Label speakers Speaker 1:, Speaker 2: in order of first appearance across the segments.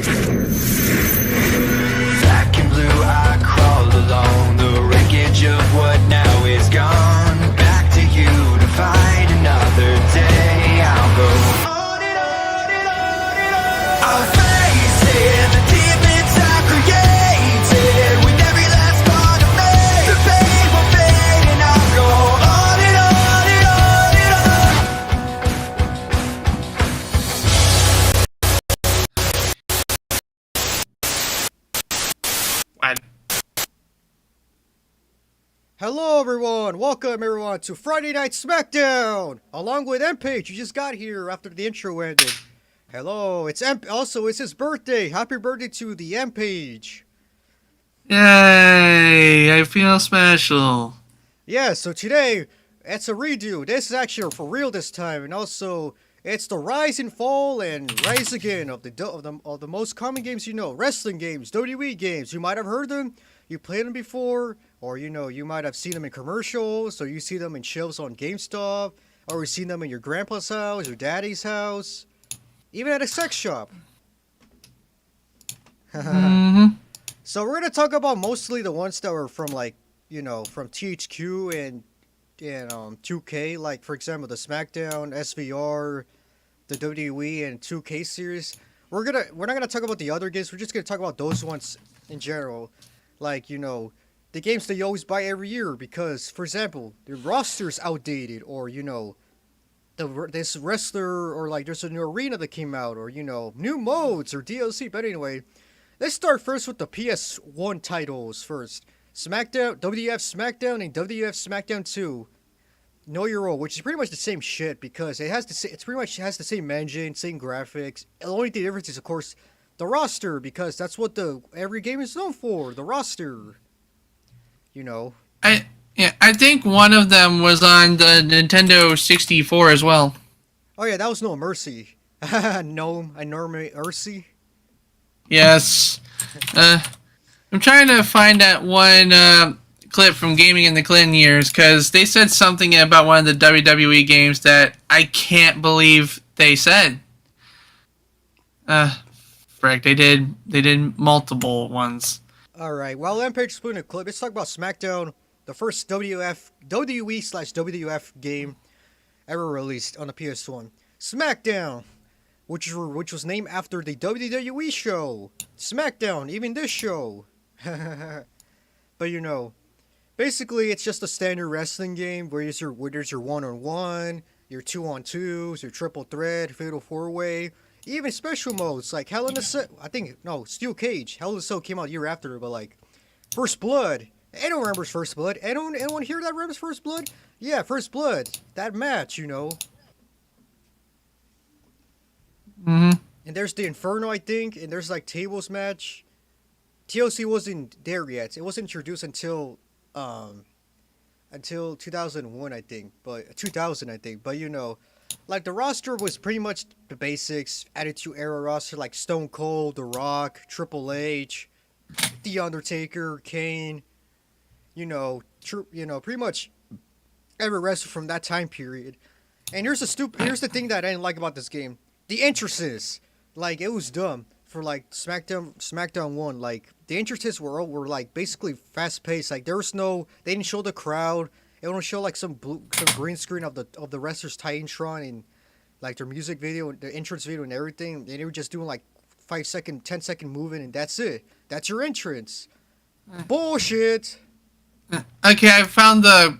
Speaker 1: Black and blue, I crawl alone. The wreckage of what now is gone. Back to you to fight another day. I'll go on and on and on and on. I'll face it, the demons I created. With every last part of me, the pain will fade, and I'll go on and on and on and on.
Speaker 2: What?
Speaker 3: Hello everyone, welcome everyone to Friday Night SmackDown! Along with M-Page, you just got here after the intro ended. Hello, it's his birthday. Happy birthday to the M-Page.
Speaker 2: Yay! I feel special.
Speaker 3: Yeah, so today, it's a redo. This is actually for real this time, and also, it's the rise and fall and rise again of the most common games you know. Wrestling games, WWE games. You might have heard them, you played them before, or you might have seen them in commercials, or you see them in shelves on GameStop, or you've seen them in your grandpa's house, your daddy's house, even at a sex shop. So we're gonna talk about mostly the ones that were from from THQ and 2K, like for example the SmackDown, SVR, the WWE and 2K series. We're not gonna talk about the other games. We're just gonna talk about those ones in general, like the games that you always buy every year because, for example, the roster's outdated, or this wrestler, or like there's a new arena that came out, or new modes or DLC. But anyway, let's start first with the PS1 titles first. SmackDown, WWF SmackDown, and WWF SmackDown 2. Know Your Role, which is pretty much the same shit because it pretty much has the same engine, same graphics. The only difference is, of course, the roster, because that's what every game is known for. The roster.
Speaker 2: I think one of them was on the Nintendo 64 as well.
Speaker 3: Oh yeah, that was No Mercy. No Mercy.
Speaker 2: Yes. I'm trying to find that one clip from Gaming in the Clinton years, because they said something about one of the WWE games that I can't believe they said. Frick, they did multiple ones.
Speaker 3: Alright, while Rampage is putting a clip, let's talk about SmackDown, the first WWE/WWF game ever released on the PS1. SmackDown, which was named after the WWE show. SmackDown, even this show. But basically it's just a standard wrestling game where there's your one-on-one, your two-on-twos, your triple threat, fatal four-way, even special modes like Hell in a Cell. Steel Cage. Hell in a Cell came out a year after, but like First Blood. Anyone remembers First Blood? Anyone here that remembers First Blood? Yeah, First Blood. That match, And there's the Inferno, I think, and there's like tables match. TLC wasn't there yet. It wasn't introduced until 2001, I think. But 2000, I think. But like the roster was pretty much the basics, Attitude Era roster, like Stone Cold, The Rock, Triple H, The Undertaker, Kane. Pretty much every wrestler from that time period. And here's the thing that I didn't like about this game: the entrances. Like, it was dumb for like SmackDown 1. Like the entrances were like basically fast paced. Like they didn't show the crowd. It would show like some green screen of the wrestlers Titantron and like their music video, the entrance video and everything. And they were just doing like 5-second, 10-second movement, and that's it. That's your entrance. Bullshit.
Speaker 2: Okay, I found the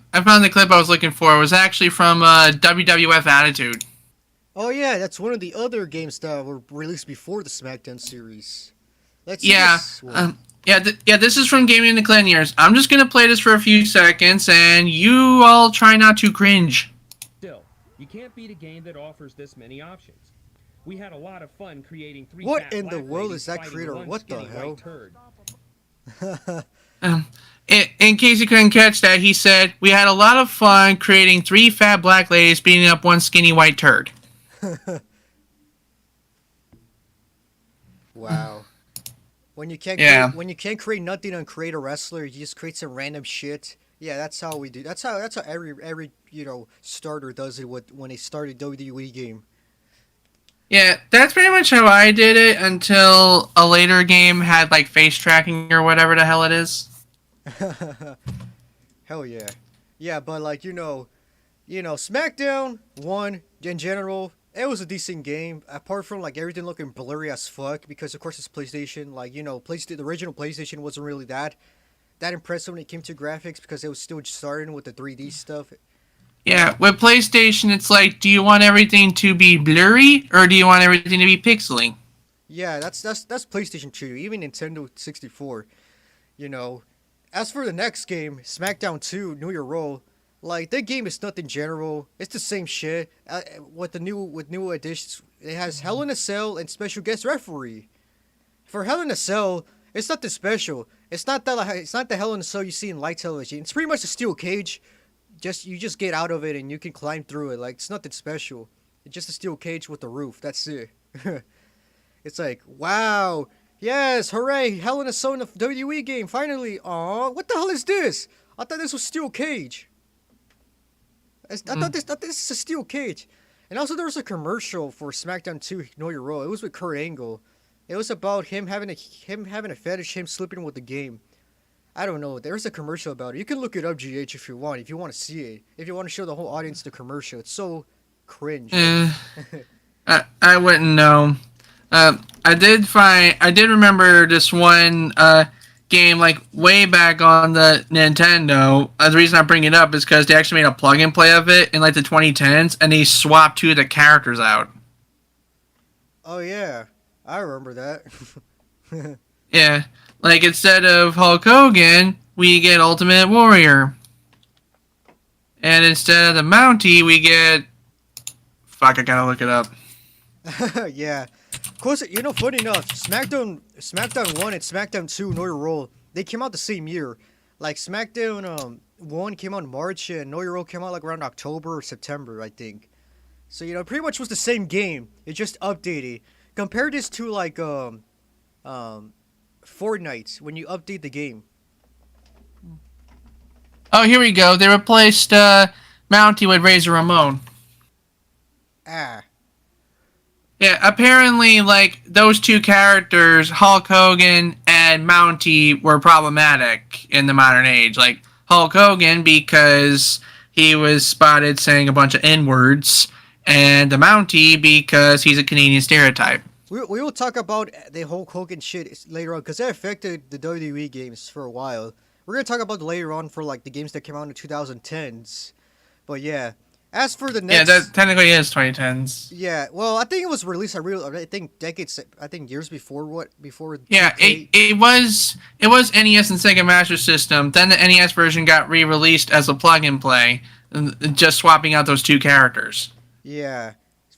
Speaker 2: clip I was looking for. It was actually from WWF Attitude.
Speaker 3: Oh yeah, that's one of the other games that were released before the SmackDown series. Let's
Speaker 2: this is from Gaming in the Clinton years. I'm just gonna play this for a few seconds, and you all try not to cringe.
Speaker 4: Still, you can't beat a game that offers this many options. We had a lot of fun creating three.
Speaker 3: What in the world is that creator? What the hell?
Speaker 2: In case you couldn't catch that, he said, we had a lot of fun creating three fat black ladies beating up one skinny white turd.
Speaker 3: Wow. When you can't create nothing and create a wrestler, you just create some random shit. Yeah, that's how we do. That's how every starter does it when they start a WWE game.
Speaker 2: Yeah, that's pretty much how I did it until a later game had like face tracking or whatever the hell it is.
Speaker 3: Hell yeah. Yeah, but like SmackDown 1 in general, it was a decent game. Apart from like everything looking blurry as fuck, because of course it's PlayStation. Like the original PlayStation wasn't really that impressive when it came to graphics because it was still starting with the 3D stuff.
Speaker 2: Yeah, with PlayStation, it's like, do you want everything to be blurry or do you want everything to be pixely?
Speaker 3: Yeah, that's PlayStation 2, even Nintendo 64. As for the next game, SmackDown 2, Know Your Role, like that game is nothing general. It's the same shit. With new additions, it has Hell in a Cell and special guest referee. For Hell in a Cell, it's nothing special. It's not the Hell in a Cell you see in light television. It's pretty much a steel cage. You just get out of it and you can climb through it. Like it's nothing special. It's just a steel cage with a roof. That's it. It's like, wow, yes, hooray, Hell in a Cell in the WWE game, finally. Aw, what the hell is this? I thought this was steel cage. I thought this is a steel cage. And also there was a commercial for SmackDown 2 Know Your Role. It was with Kurt Angle. It was about him having a fetish, him sleeping with the game. I don't know. There's a commercial about it. You can look it up, GH, if you want to see it. If you want to show the whole audience the commercial. It's so cringe.
Speaker 2: I wouldn't know. I did remember this one game like way back on the Nintendo. The reason I bring it up is because they actually made a plug and play of it in like the 2010s, and they swapped two of the characters out.
Speaker 3: Oh yeah, I remember that.
Speaker 2: Yeah, like instead of Hulk Hogan, we get Ultimate Warrior, and instead of the Mountie, we get. Fuck, I gotta look it up.
Speaker 3: Yeah. Of course, funny enough, SmackDown 1 and SmackDown 2, Know Your Role, they came out the same year. Like, SmackDown 1 came out in March, and Know Your Role came out, like, around October or September, I think. So, pretty much was the same game. It just updated. Compare this to, like, Fortnite, when you update the game.
Speaker 2: Oh, here we go. They replaced Mountie with Razor Ramon.
Speaker 3: Ah.
Speaker 2: Yeah, apparently, like, those two characters, Hulk Hogan and Mountie, were problematic in the modern age. Like, Hulk Hogan because he was spotted saying a bunch of N-words, and the Mountie because he's a Canadian stereotype.
Speaker 3: We will talk about the Hulk Hogan shit later on, because that affected the WWE games for a while. We're going to talk about it later on for, like, the games that came out in the 2010s. But, yeah. As for the next...
Speaker 2: Yeah, that technically is 2010s.
Speaker 3: Yeah, well, I think it was released, years before
Speaker 2: Yeah,
Speaker 3: 2K.
Speaker 2: it was NES and Sega Master System. Then the NES version got re-released as a plug-and-play, just swapping out those two characters.
Speaker 3: Yeah.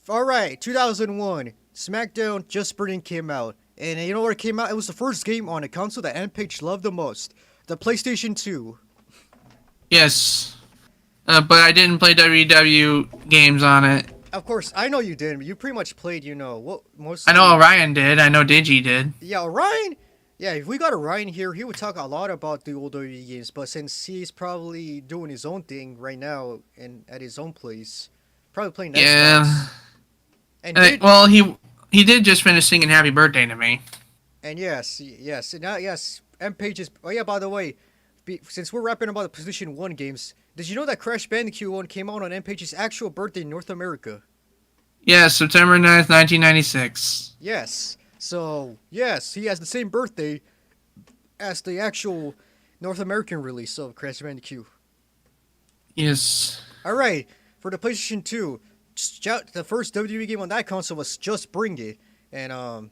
Speaker 3: Alright, 2001, SmackDown Just Burning came out. And you know where it came out? It was the first game on a console that MPage loved the most. The PlayStation 2.
Speaker 2: Yes. But I didn't play WW games on it.
Speaker 3: Of course, I know you didn't. You pretty much played, what most.
Speaker 2: I know Orion did. I know Digi did.
Speaker 3: Yeah, Orion. Yeah, if we got Orion here, he would talk a lot about the old WWE games. But since he's probably doing his own thing right now and at his own place, probably playing Xbox.
Speaker 2: Yeah.
Speaker 3: And
Speaker 2: he did just finish singing "Happy Birthday" to me.
Speaker 3: And yes, and now MPage is. Oh yeah, by the way, since we're rapping about the PlayStation 1 games. Did you know that Crash Bandicoot 1 came out on MPage's actual birthday in North America?
Speaker 2: Yes, September 9th, 1996.
Speaker 3: Yes. So, yes, he has the same birthday as the actual North American release of Crash Bandicoot.
Speaker 2: Yes.
Speaker 3: Alright, for the PlayStation 2, the first WWE game on that console was Just Bring It. And,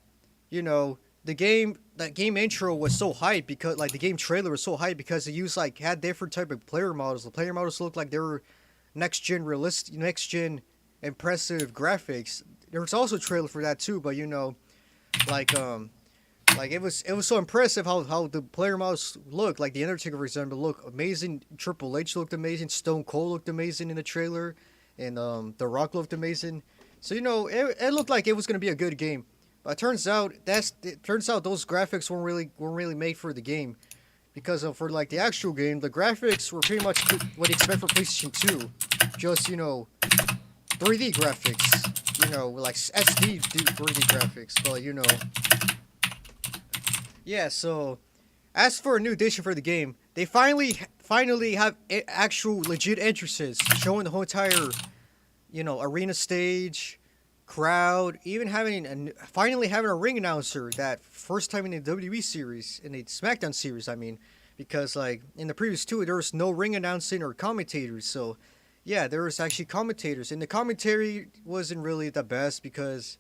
Speaker 3: that game intro was so hype because, like, the game trailer was so hype because it used, like, had different type of player models. The player models looked like they were next-gen impressive graphics. There was also a trailer for that too, but it was so impressive how the player models looked. Like the Undertaker, for example, looked amazing. Triple H looked amazing. Stone Cold looked amazing in the trailer, and The Rock looked amazing. So it looked like it was gonna be a good game. But it turns out those graphics weren't really made for the game, because for like the actual game, the graphics were pretty much what you expect for PlayStation 2, just 3D graphics. like SD 3D graphics, but yeah. So as for a new addition for the game, they finally have actual legit entrances showing the whole entire arena stage, crowd, even finally having a ring announcer, that first time in the WWE series, in the SmackDown series, I mean, because like in the previous two there was no ring announcing or commentators. So yeah, there was actually commentators, and the commentary wasn't really the best because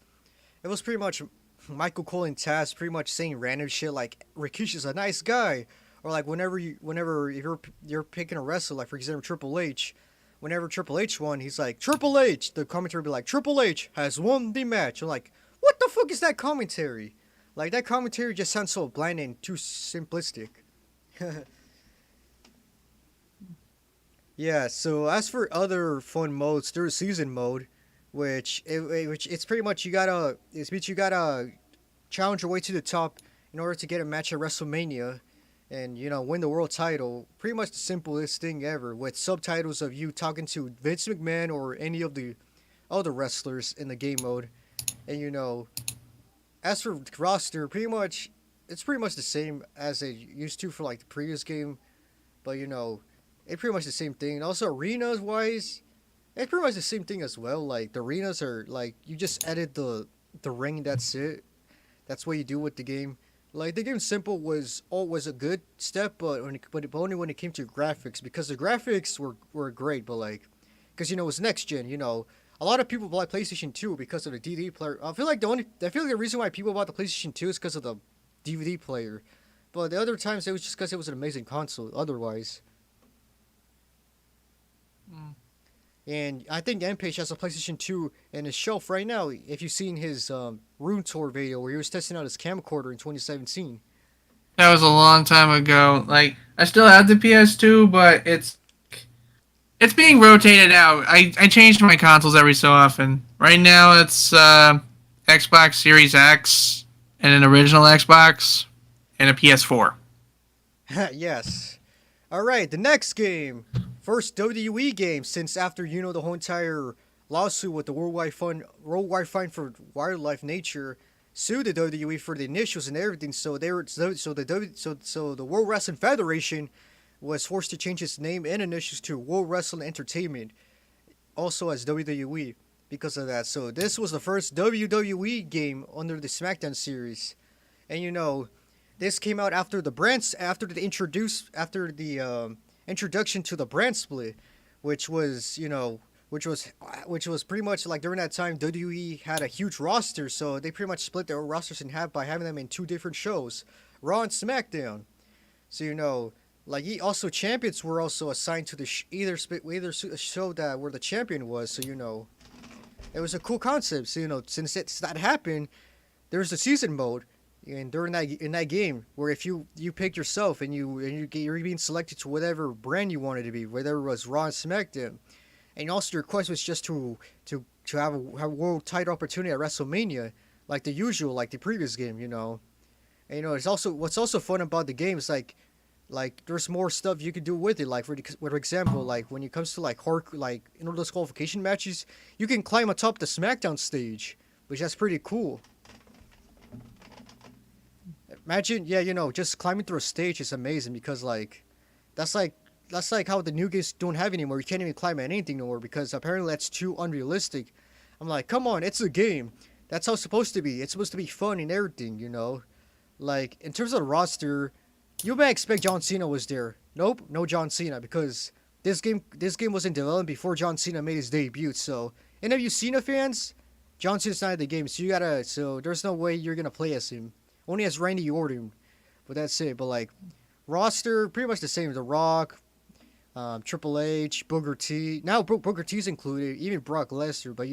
Speaker 3: it was pretty much Michael Cole and Taz pretty much saying random shit like Rikishi's a nice guy, or like whenever you're picking a wrestler, like for example Triple H. Whenever Triple H won, he's like, Triple H! The commentary would be like, Triple H has won the match. I'm like, what the fuck is that commentary? Like, that commentary just sounds so bland and too simplistic. Yeah, so as for other fun modes, there's season mode, which it's pretty much you gotta challenge your way to the top in order to get a match at WrestleMania, and win the world title. Pretty much the simplest thing ever, with subtitles of you talking to Vince McMahon or any of the other wrestlers in the game mode. And as for roster, it's pretty much the same as it used to for like the previous game, but it's pretty much the same thing. And also arenas wise, it's pretty much the same thing as well. Like the arenas are like you just edit the ring, that's it. That's what you do with the game. Like the game simple was always a good step, but only when it came to graphics, because the graphics were great, but like because it was next gen. A lot of people bought PlayStation 2 because of the DVD player. I feel like the reason why people bought the PlayStation 2 is because of the DVD player, but the other times it was just because it was an amazing console. Otherwise. And I think MPage has a PlayStation 2 in his shelf right now. If you've seen his room tour video where he was testing out his camcorder in 2017.
Speaker 2: That was a long time ago. Like, I still have the PS2, but it's being rotated out. I change my consoles every so often. Right now it's Xbox Series X and an original Xbox and a PS4.
Speaker 3: Yes. Alright, the next game. First WWE game since after the whole entire lawsuit with the Worldwide Fine for Wildlife Nature sued the WWE for the initials and everything. So the World Wrestling Federation was forced to change its name and initials to World Wrestling Entertainment, also as WWE, because of that. So this was the first WWE game under the SmackDown series, and this came out after the introduction to the brand split, which was pretty much like during that time WWE had a huge roster, so they pretty much split their rosters in half by having them in two different shows, Raw and SmackDown. So like also champions were also assigned to the either show that where the champion was. So it was a cool concept. So since that happened, there's the season mode. And during that game, where if you pick yourself and you're being selected to whatever brand you wanted to be, whether it was Raw and SmackDown, and also your quest was just to have a world title opportunity at WrestleMania, like the usual, like the previous game, And it's also what's also fun about the game is like there's more stuff you can do with it. Like for example, like when it comes to like in those qualification matches, you can climb atop the SmackDown stage, which that's pretty cool. Imagine, just climbing through a stage is amazing because that's like how the new games don't have anymore. You can't even climb anything anymore because apparently that's too unrealistic. I'm like, come on, it's a game. That's how it's supposed to be. It's supposed to be fun and everything, Like in terms of the roster, you may expect John Cena was there. Nope, no John Cena because this game wasn't developed before John Cena made his debut. So any of you Cena fans, John Cena's not in the game, so there's no way you're gonna play as him. Only as Randy Orton, but that's it. But like roster, pretty much the same. The Rock, Triple H, Booker T. Now Booker T's included, even Brock Lesnar. But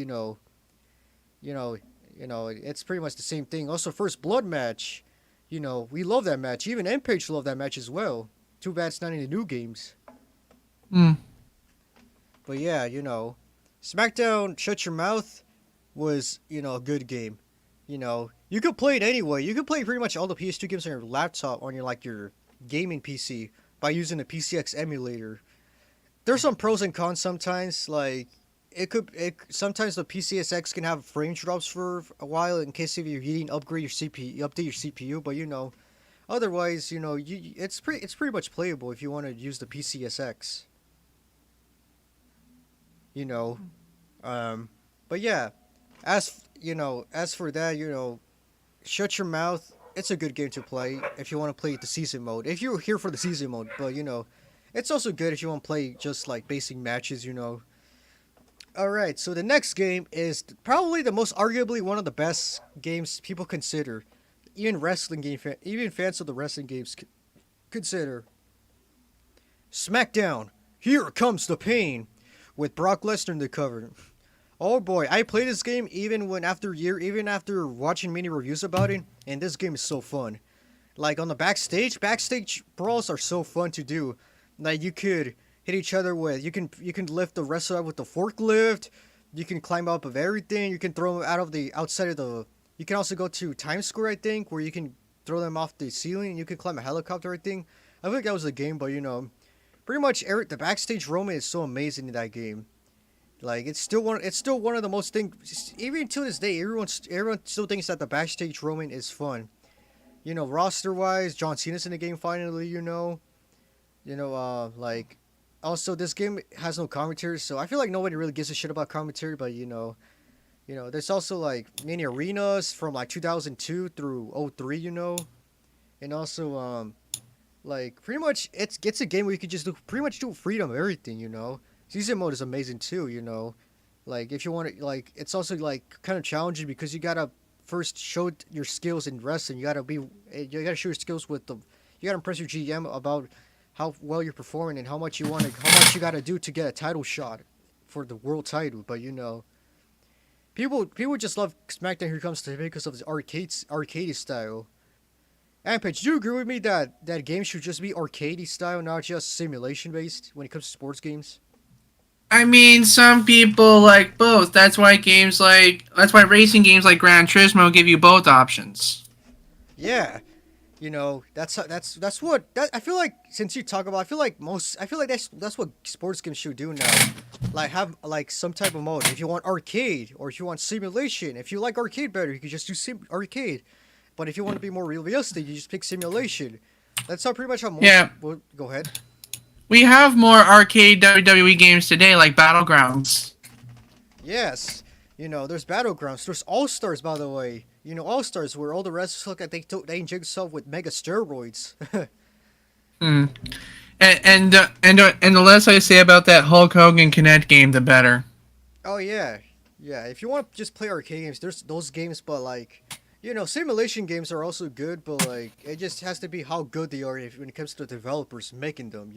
Speaker 3: it's pretty much the same thing. Also, First Blood match. We love that match. Even MPage loved that match as well. Too bad it's not in the new games. But yeah, SmackDown Shut Your Mouth was a good game. You could play it anyway. You could play pretty much all the PS2 games on your laptop, on your gaming PC, by using the PCX emulator. There's some pros and cons sometimes. Like, sometimes the PCSX can have frame drops for a while in case if you didn't upgrade your CPU, update your CPU. But otherwise, it's pretty much playable if you want to use the PCSX. You know, but yeah, as for that, shut your mouth. It's a good game to play if you want to play the season mode. If you're here for the season mode, but it's also good if you want to play just like basic matches. All right, so the next game is probably the most arguably one of the best games people consider, even even fans of the wrestling games consider. SmackDown. Here comes the pain, with Brock Lesnar in the cover. Oh boy, I played this game even after watching many reviews about it, and this game is so fun. Like on the backstage brawls are so fun to do. Like you could hit each other with, you can lift the wrestler up with the forklift, you can climb up of everything, you can throw them outside of the, you can also go to Times Square, I think, where you can throw them off the ceiling, and you can climb a helicopter, I think. I think that was the game, but pretty much the backstage roaming is so amazing in that game. Like it's still one of the most things. Even to this day, everyone still thinks that the backstage roaming is fun. Roster wise, John Cena's in the game finally. Like also this game has no commentary, so I feel like nobody really gives a shit about commentary. But there's also like many arenas from like 2002 through 03. And also like pretty much it's a game where you can just pretty much do freedom of everything. Season mode is amazing too. Like if you want to, like it's also like kind of challenging because you gotta first show your skills in wrestling. You gotta show your skills you gotta impress your GM about how well you're performing and how much you gotta do to get a title shot for the world title. But people just love SmackDown Here Comes the Pain because of the arcade style. Ampage, do you agree with me that game should just be arcade style, not just simulation based when it comes to sports games?
Speaker 2: I mean, some people like both. That's why racing games like Gran Turismo give you both options.
Speaker 3: Yeah, that's what I feel like. Since you talk about, I feel like that's what sports games should do now. Like have like some type of mode. If you want arcade or if you want simulation, if you like arcade better, you can just do arcade. But if you want to be more realistic, you just pick simulation. That's pretty much how most.
Speaker 2: Yeah.
Speaker 3: Well, go ahead.
Speaker 2: We have more arcade WWE games today, like Battlegrounds.
Speaker 3: Yes, there's Battlegrounds. There's All Stars, by the way. All Stars, where all the wrestlers look like they inject themselves with mega steroids.
Speaker 2: And the less I say about that Hulk Hogan Kinect game, the better.
Speaker 3: Oh yeah. If you want to just play arcade games, there's those games, but like, simulation games are also good, but like it just has to be how good they are when it comes to the developers making them.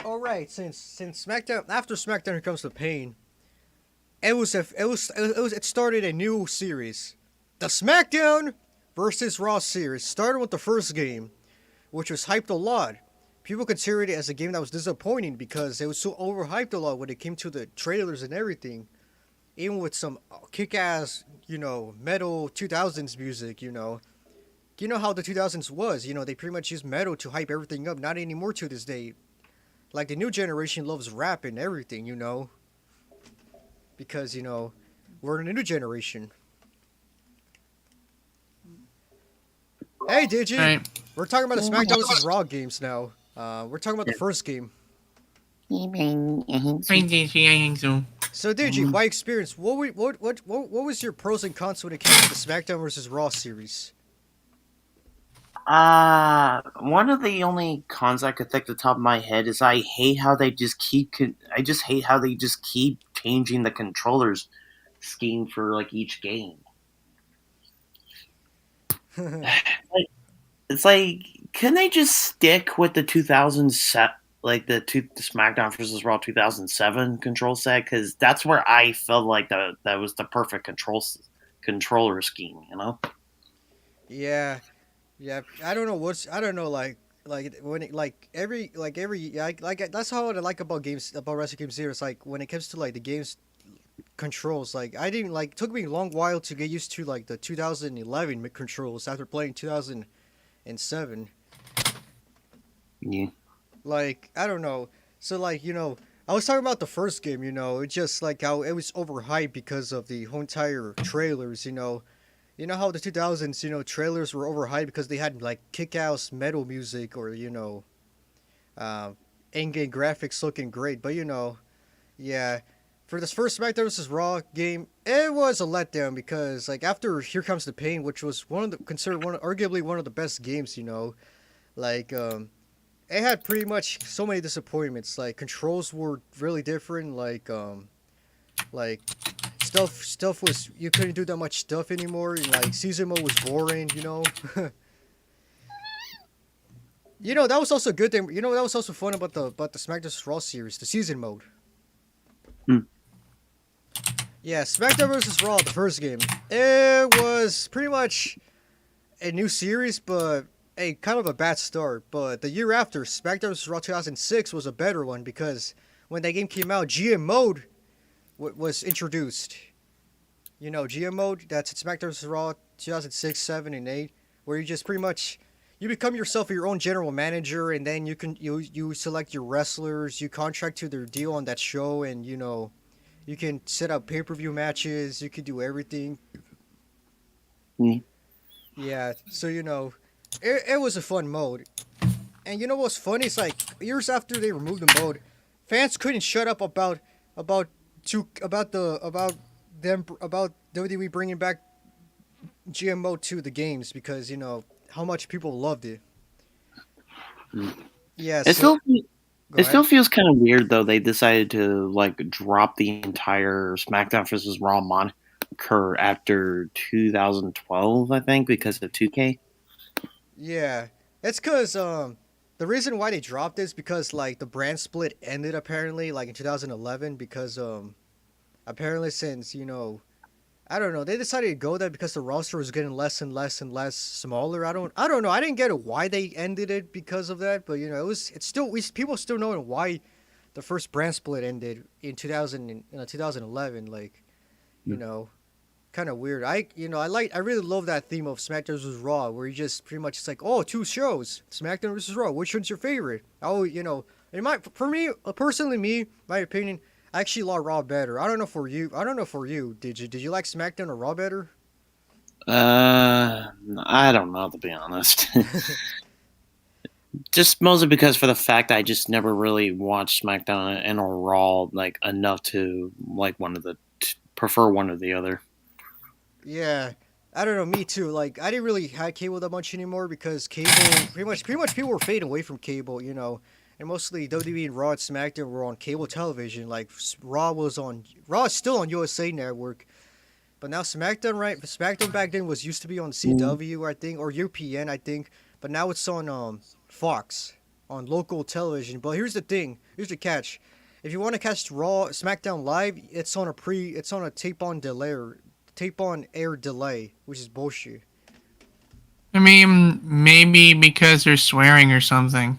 Speaker 3: All right, since after SmackDown Here Comes the Pain, it started a new series, the SmackDown versus Raw series. Started with the first game, which was hyped a lot. People considered it as a game that was disappointing because it was so overhyped a lot when it came to the trailers and everything, even with some kick-ass, metal 2000s music. You know how the 2000s was. They pretty much used metal to hype everything up. Not anymore to this day. Like, the new generation loves rap and everything, because, we're in a new generation. Hey, Digi!
Speaker 2: Right.
Speaker 3: We're talking about the SmackDown vs. Raw games now. We're talking about the first game. So, Digi, by experience, what was your pros and cons when it came to the SmackDown vs. Raw series?
Speaker 5: One of the only cons I could think at the top of my head is I hate how they just keep changing the controllers scheme for like each game. It's like, can they just stick with the 2000 set, like the SmackDown vs. Raw 2007 control set? Because that's where I felt like that was the perfect controller scheme,
Speaker 3: Yeah. Yeah, I don't know like when it, that's how I like about wrestling games here. It's like when it comes to like the game's controls, like I didn't like, it took me a long while to get used to like the 2011 controls after playing 2007.
Speaker 5: Yeah.
Speaker 3: Like, I don't know. So like, I was talking about the first game, it's just like how it was overhyped because of the whole entire trailers, You know how the 2000s, trailers were overhyped because they had like kick-ass metal music or, uh, in-game graphics looking great. But yeah, for this first SmackDown vs. Raw game, it was a letdown because like after Here Comes the Pain, which was one of the considered arguably one of the best games, like it had pretty much so many disappointments. Like controls were really different. Like stuff was you couldn't do that much stuff anymore. And, like season mode was boring. That was also a good thing. That was also fun about the SmackDown vs. Raw series, the season mode.
Speaker 5: Hmm.
Speaker 3: Yeah, SmackDown vs. Raw, the first game. It was pretty much a new series, but a kind of a bad start. But the year after, SmackDown vs. Raw 2006 was a better one because when that game came out, GM mode was introduced. GM mode, that's SmackDown vs. Raw 2006, 7, and 8, where you just pretty much you become yourself your own general manager, and then you select your wrestlers, you contract to their deal on that show, and you can set up pay-per-view matches, you can do everything.
Speaker 5: Mm.
Speaker 3: Yeah, so it was a fun mode. And what's funny is like years after they removed the mode, fans couldn't shut up about about WWE bringing back GM mode to the games because how much people loved it.
Speaker 5: Mm.
Speaker 3: Yeah,
Speaker 5: It
Speaker 3: so
Speaker 5: still
Speaker 3: go
Speaker 5: it still
Speaker 3: ahead.
Speaker 5: feels kind of weird though. They decided to like drop the entire SmackDown vs. Raw moniker after 2012, I think, because of 2K.
Speaker 3: Yeah, it's because the reason why they dropped it is because like the brand split ended apparently like in 2011 because apparently since I don't know. They decided to go there because the roster was getting less and less and less smaller. I don't know. I didn't get it why they ended it because of that, but it's still people still knowing why the first brand split ended in 2011 like, you
Speaker 5: Mm.
Speaker 3: know, kind of weird. I really love that theme of SmackDown vs. Raw where you just pretty much it's like, "Oh, two shows, SmackDown vs. Raw. Which one's your favorite?" Oh, for me, personally my opinion, I actually like Raw better. I don't know for you. I don't know for you. Did you like SmackDown or Raw better?
Speaker 5: I don't know, to be honest. Just mostly because for the fact I just never really watched SmackDown and or Raw like enough to like prefer one or the other.
Speaker 3: Yeah. I don't know, me too. Like I didn't really have cable that much anymore because cable pretty much people were fading away from cable, And mostly WWE and Raw and SmackDown were on cable television. Like Raw is still on USA Network. But now SmackDown back then was used to be on CW, I think, or UPN, I think. But now it's on Fox on local television. But here's the thing. Here's the catch. If you want to catch Raw SmackDown live, it's on a tape on air delay, which is bullshit.
Speaker 2: I mean, maybe because they're swearing or something.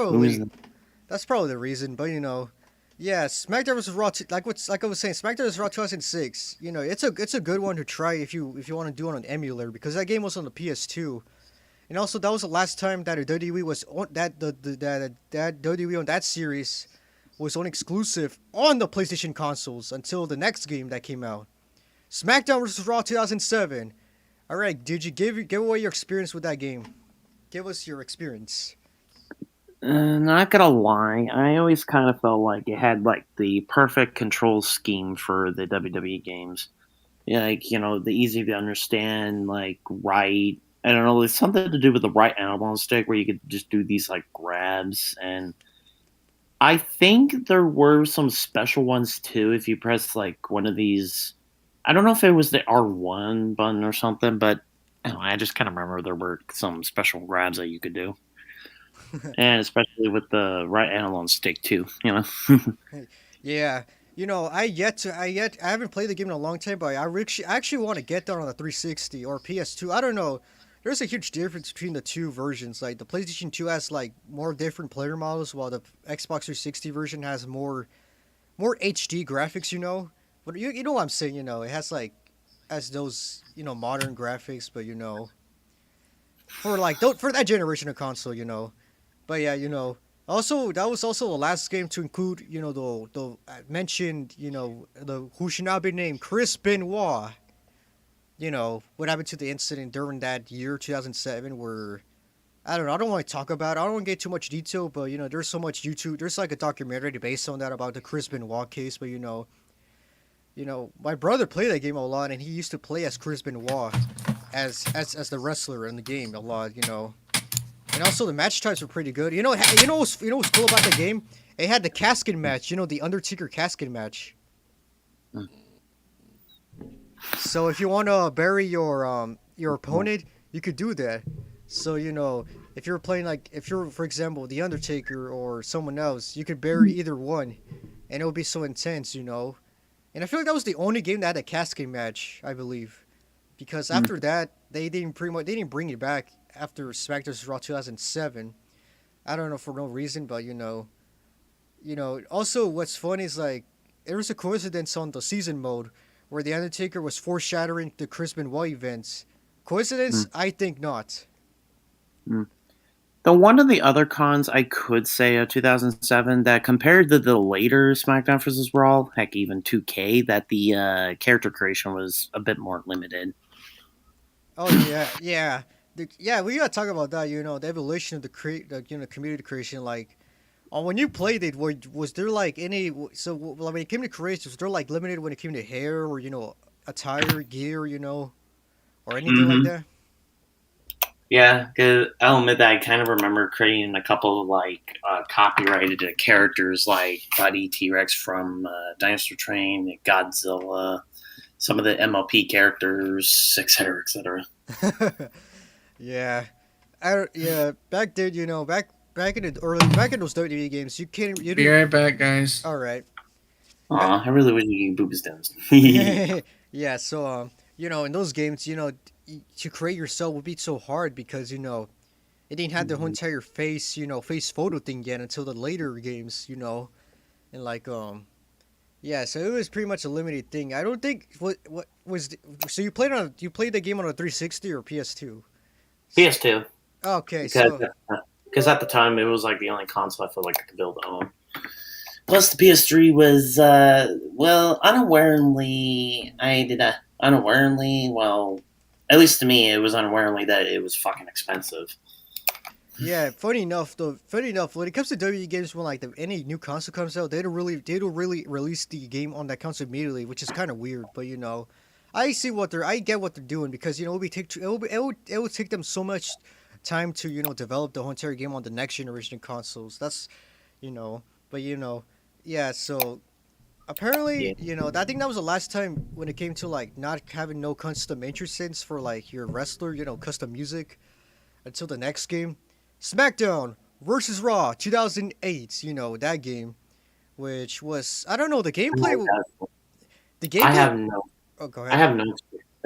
Speaker 5: Who is
Speaker 3: Probably that's probably the reason. But yeah, SmackDown vs. Raw, like I was saying, SmackDown vs. Raw 2006. It's a good one to try if you want to do it on emulator because that game was on the PS2, and also that was the last time that a WWE was on that WWE on that series was on exclusive on the PlayStation consoles until the next game that came out, SmackDown vs. Raw 2007. All right, did you give away your experience with that game? Give us your experience.
Speaker 5: Not gonna lie, I always kind of felt like it had like the perfect control scheme for the WWE games. Yeah, like the easy to understand, like right. I don't know, there's something to do with the right analog stick where you could just do these like grabs, and I think there were some special ones too. If you press like one of these, I don't know if it was the R1 button or something, but I just kind of remember there were some special grabs that you could do. And especially with the right analog stick too,
Speaker 3: Yeah, I haven't played the game in a long time, but I actually want to get that on the 360 or PS2. I don't know. There's a huge difference between the two versions. Like the PlayStation 2 has like more different player models, while the Xbox 360 version has more HD graphics. But you know what I'm saying. It has like as those modern graphics, but for like for that generation of console. But yeah, also that was also the last game to include, the mentioned, the who should not be named Chris Benoit. What happened to the incident during that year 2007 where I don't know. I don't want to talk about it. I don't want to get too much detail, but there's so much YouTube. There's like a documentary based on that about the Chris Benoit case. But my brother played that game a lot, and he used to play as Chris Benoit, as the wrestler in the game a lot. And also the match types were pretty good. What's cool about the game? It had the casket match. The Undertaker casket match. So if you want to bury your opponent, you could do that. So if you're playing for example the Undertaker or someone else, you could bury either one, and it would be so intense. And I feel like that was the only game that had a casket match, I believe, because after that they didn't bring it back after SmackDown Raw 2007. I don't know for no reason, but Also, what's funny is like there was a coincidence on the season mode where the Undertaker was foreshadowing the Chris Benoit events. Coincidence? I think not.
Speaker 5: The one of the other cons I could say of 2007 that compared to the later SmackDown vs. Raw, heck, even 2K, that the character creation was a bit more limited.
Speaker 3: Oh yeah. We gotta talk about that. The evolution of the community creation. Like, when you played it, was there like any? So when it came to creation, was there like limited when it came to hair or attire, gear, or anything like that?
Speaker 5: Yeah, because I'll admit that I kind of remember creating a couple of copyrighted characters like Buddy T-Rex from Dinosaur Train, Godzilla, some of the MLP characters, etc., etc.
Speaker 3: Yeah, Back then, back in those WWE games, you can't. You
Speaker 2: Be right back, guys.
Speaker 3: All right.
Speaker 5: Aw, I really wish you could boop his downs.
Speaker 3: Yeah. So in those games, to create yourself would be so hard because it didn't have the whole entire face photo thing yet until the later games, and yeah, so it was pretty much a limited thing. I don't think what was so you played the game on a 360 or PS2?
Speaker 5: PS2.
Speaker 3: Okay,
Speaker 5: Because at the time it was like the only console I felt like I could build on. Plus the PS3 was well, at least to me, it was unawarely that it was fucking expensive.
Speaker 3: Yeah, funny enough, when it comes to WWE games, when any new console comes out, they don't really release the game on that console immediately, which is kind of weird. But I get what they're doing because it would take them so much time to develop the whole entire game on the next generation consoles. That's but yeah. So apparently, I think that was the last time when it came to not having no custom entrances for your wrestler, custom music until the next game. SmackDown versus Raw 2008, that game, which was, I don't know, the gameplay. The gameplay.
Speaker 5: I have no.
Speaker 3: Oh, go ahead.
Speaker 5: I have no.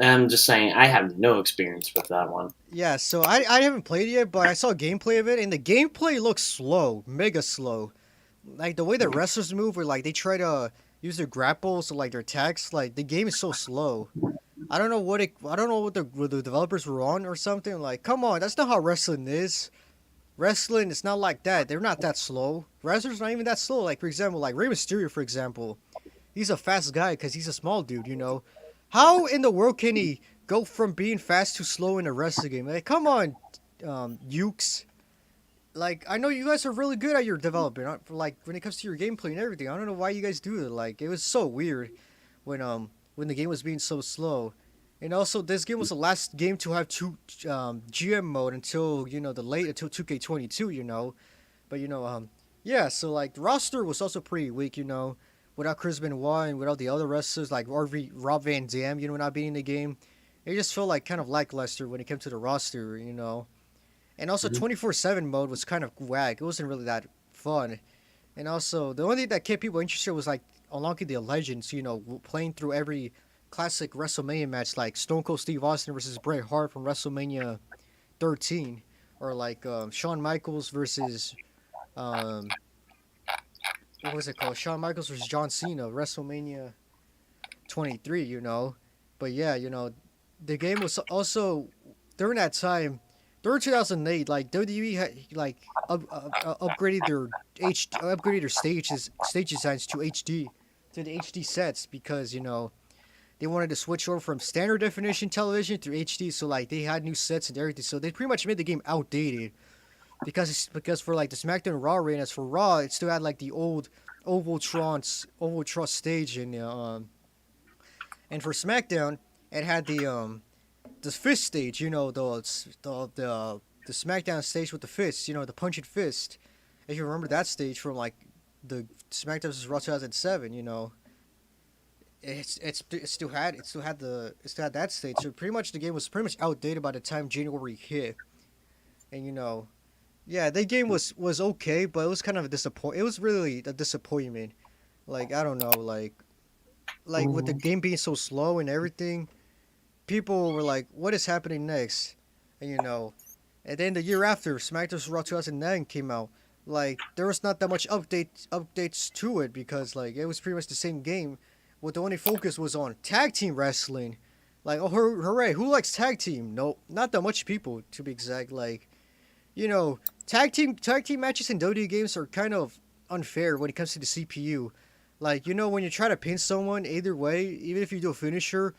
Speaker 5: I'm just saying, I have no experience with that one.
Speaker 3: Yeah, so I haven't played it yet, but I saw gameplay of it, and the gameplay looks slow, mega slow. Like the way the wrestlers move, or they try to use their grapples or their attacks. The game is so slow. I don't know what the developers were on or something. Come on, that's not how wrestling is. Wrestling, it's not like that. They're not that slow. Wrestlers not even that slow. For example, Rey Mysterio, for example, he's a fast guy because he's a small dude. How in the world can he go from being fast to slow in a wrestling game? Come on, Ukes. I know you guys are really good at your development. When it comes to your gameplay and everything, I don't know why you guys do it. It was so weird when the game was being so slow. And also, this game was the last game to have two GM mode until until 2K22. But yeah. So the roster was also pretty weak. Without Chris Benoit and without the other wrestlers like Rob Van Dam, not being in the game, it just felt kind of lackluster when it came to the roster. And also 24/7 mode was kind of whack. It wasn't really that fun. And also, the only thing that kept people interested was unlocking the legends. Playing through every classic WrestleMania match like Stone Cold Steve Austin versus Bret Hart from WrestleMania 13, or Shawn Michaels versus what was it called? Shawn Michaels versus John Cena, WrestleMania 23. But yeah, the game was also during that time. during 2008, like WWE had like upgraded their upgraded their stage designs to HD, to the HD sets because they wanted to switch over from standard definition television to HD. So like they had new sets and everything. So they pretty much made the game outdated because for like the SmackDown and Raw arenas for Raw, it still had like the old Ovaltron stage and for SmackDown, it had the fist stage. The SmackDown stage with the fists. The punching fist. If you remember that stage from like the SmackDown vs. Raw 2007, it still had that stage. So pretty much the game was pretty much outdated by the time January hit, and yeah, the game was okay, but it was kind of a disappoint. It was really a disappointment. Like I don't know, like with the game being so slow and everything, people were like, "What is happening next?" And and then the year after, SmackDown vs. Raw 2009 came out. Like there was not that much updates to it because like it was pretty much the same game. What the only focus was on tag team wrestling. Like oh hooray, who likes tag team? No, not that much people to be exact. Like tag team matches in WWE games are kind of unfair when it comes to the CPU. Like when you try to pin someone either way, even if you do a finisher,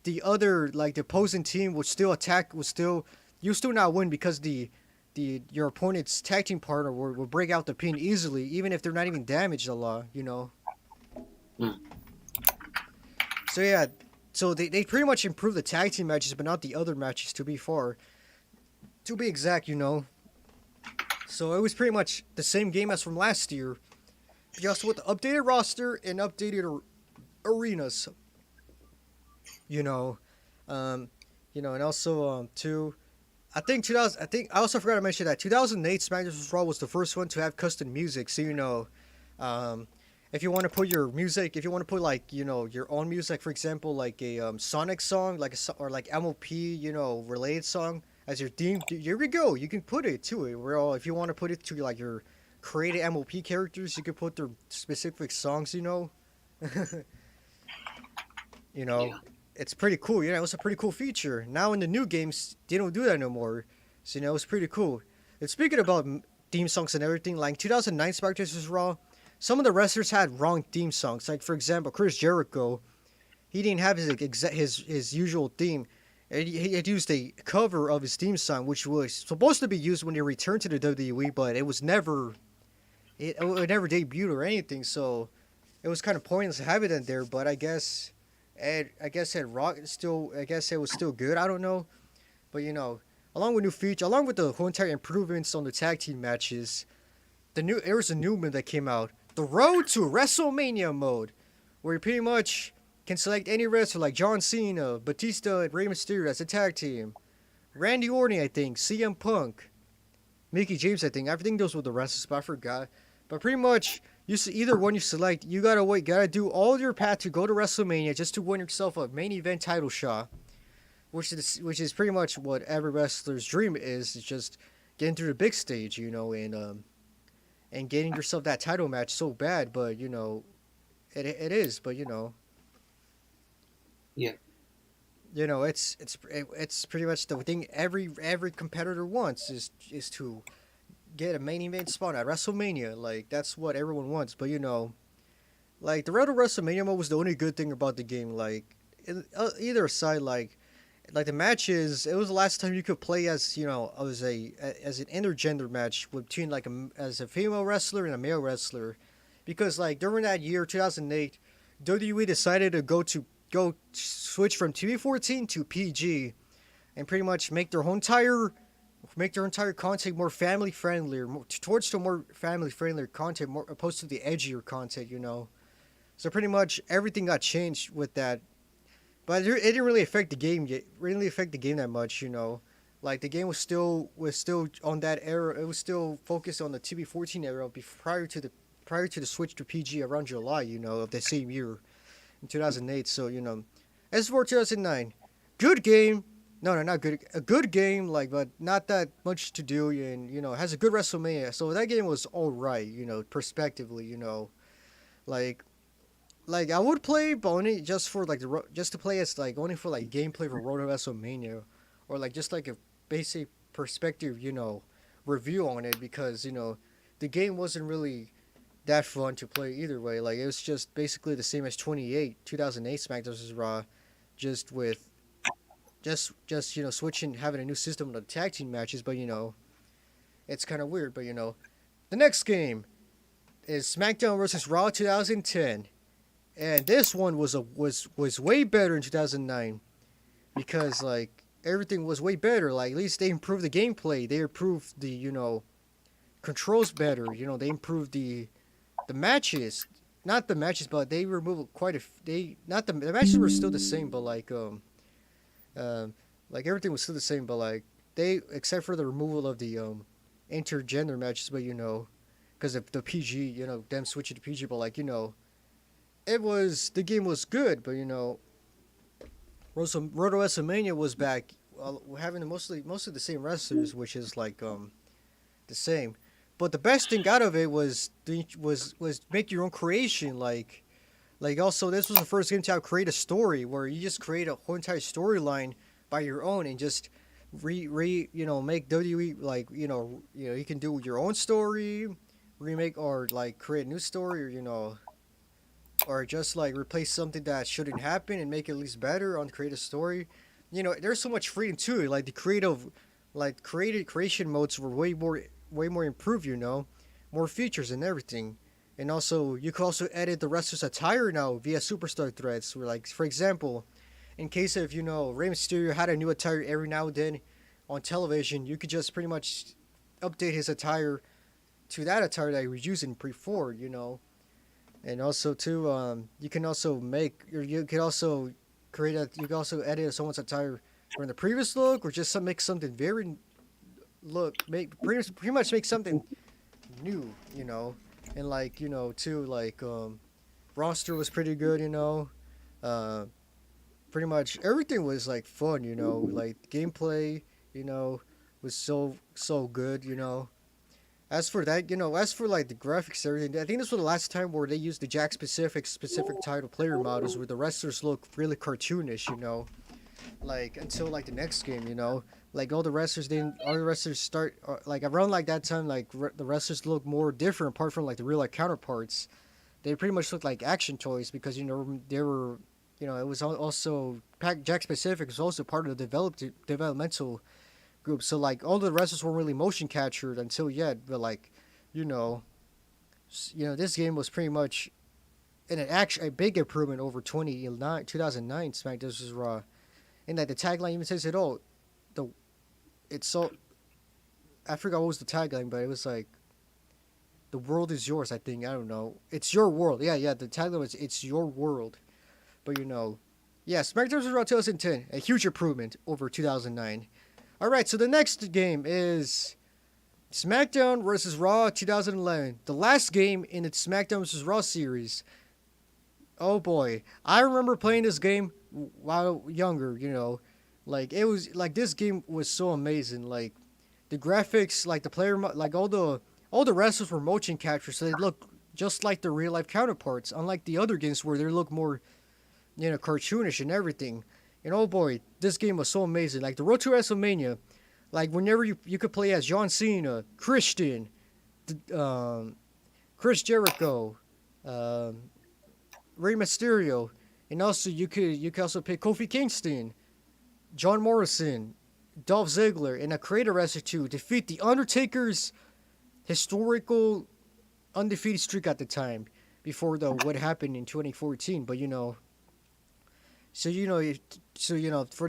Speaker 3: the other like the opposing team would still attack, you still not win because your opponent's tag team partner will break out the pin easily, even if they're not even damaged a lot. So yeah, so they pretty much improved the tag team matches, but not the other matches. To be exact. So it was pretty much the same game as from last year, just with the updated roster and updated arenas. And also too, I think 2000. I think I also forgot to mention that 2008 SmackDown vs. Raw was the first one to have custom music. So if you want to put your music, if you want to put like your own music, for example, like a Sonic song, or like MOP, related song as your theme, here we go. You can put it to it. If you want to put it to like your created MOP characters, you can put their specific songs.
Speaker 5: Yeah.
Speaker 3: It's pretty cool. It was a pretty cool feature. Now in the new games, they don't do that no more. So it's pretty cool. And speaking about theme songs and everything, like 2009 SmackDown vs. Raw, some of the wrestlers had wrong theme songs. Like for example, Chris Jericho, he didn't have his usual theme. He had used a cover of his theme song, which was supposed to be used when he returned to the WWE, but it never debuted or anything. So it was kind of pointless to have it in there. But I guess it rock still. I guess it was still good. I don't know, but along with new feature, along with the whole entire improvements on the tag team matches, there was a new mode that came out. The Road to WrestleMania mode, where you pretty much can select any wrestler like John Cena, Batista, and Rey Mysterio as a tag team. Randy Orton, I think, CM Punk, Mickey James, I think those were the wrestlers, but I forgot. But pretty much, either one you select, you gotta do all your path to go to WrestleMania just to win yourself a main event title shot, which is pretty much what every wrestler's dream is just getting through the big stage, and getting yourself that title match so bad, but it is, but
Speaker 5: Yeah.
Speaker 3: It's pretty much the thing every competitor wants is to get a main event spot at WrestleMania. Like that's what everyone wants, but like the Road to WrestleMania mode was the only good thing about the game. Like either side, like the matches, it was the last time you could play as as an intergender match between as a female wrestler and a male wrestler, because like during that year 2008, WWE decided to go switch from TV-14 to PG, and pretty much make their entire content more family friendlier, towards the more family friendlier content, more opposed to the edgier content. So pretty much everything got changed with that. But it didn't really affect the game that much, Like the game was still on that era. It was still focused on the TV-14 era prior to the switch to PG around July, of the same year, in 2008. So as for 2009, good game. No, not good. A good game, but not that much to do, and has a good WrestleMania. So that game was all right, prospectively, Like I would play, but only just for just to play as only for gameplay for Road to WrestleMania, or just a basic perspective, review on it because the game wasn't really that fun to play either way. Like it was just basically the same as 2008 SmackDown vs. Raw, just with just switching, having a new system on the tag team matches. But it's kind of weird. But the next game is SmackDown vs. Raw 2010, and this one was way better in 2009 because like everything was way better. Like at least they improved the gameplay, they improved the controls better. They improved the matches, not the matches, but they removed quite a. They not the matches were still the same, but like everything was still the same, but like they except for the removal of the intergender matches, but because of the PG, them switching to PG, but like it was the game was good, but Roto WrestleMania was back, having mostly the same wrestlers, which is like the same. But the best thing out of it was make your own creation. Like also this was the first game to have create a story where you just create a whole entire storyline by your own and just make WWE like you can do your own story, remake or like create a new story or just like replace something that shouldn't happen and make it at least better on create a story. There's so much freedom to it. Like the creation modes were way more improved, more features and everything. And also, you could also edit the wrestler's attire now via superstar threads. Where, like, for example, in case of, Rey Mysterio had a new attire every now and then on television, you could just pretty much update his attire to that attire that he was using before, And also, too, you can also you can also edit someone's attire from the previous look or just make something very pretty much make something new, and like too like roster was pretty good, pretty much everything was like fun, like gameplay, was so good, As for that, as for like the graphics and everything, I think this was the last time where they used the Jack specific title player models where the wrestlers look really cartoonish, like until like the next game, like all the wrestlers start like around like that time, like the wrestlers look more different apart from like the real life counterparts. They pretty much look like action toys because they were it was also Jack Pacific was also part of the developmental group, so like all the wrestlers weren't really motion captured until yet, but like this game was pretty much a big improvement over 2009 SmackDown vs. Raw. And like the tagline even says it all. I forgot what was the tagline, but it was like, the world is yours, I think. I don't know. It's your world. Yeah, the tagline was, it's your world. But yeah, SmackDown vs. Raw 2010, a huge improvement over 2009. Alright, so the next game is SmackDown vs. Raw 2011. The last game in its SmackDown vs. Raw series. Oh boy. I remember playing this game while younger, Like, it was, like, this game was so amazing. Like, the graphics, like, the player, like, all the wrestlers were motion captured, so they look just like their real-life counterparts, unlike the other games where they look more, cartoonish and everything. And oh boy, this game was so amazing. Like, the Road to WrestleMania, like, whenever you could play as John Cena, Christian, Chris Jericho, Rey Mysterio, and also you could also pick Kofi Kingston, John Morrison, Dolph Ziggler, and a creator wrestler to defeat The Undertaker's historical undefeated streak at the time, before what happened in 2014. But for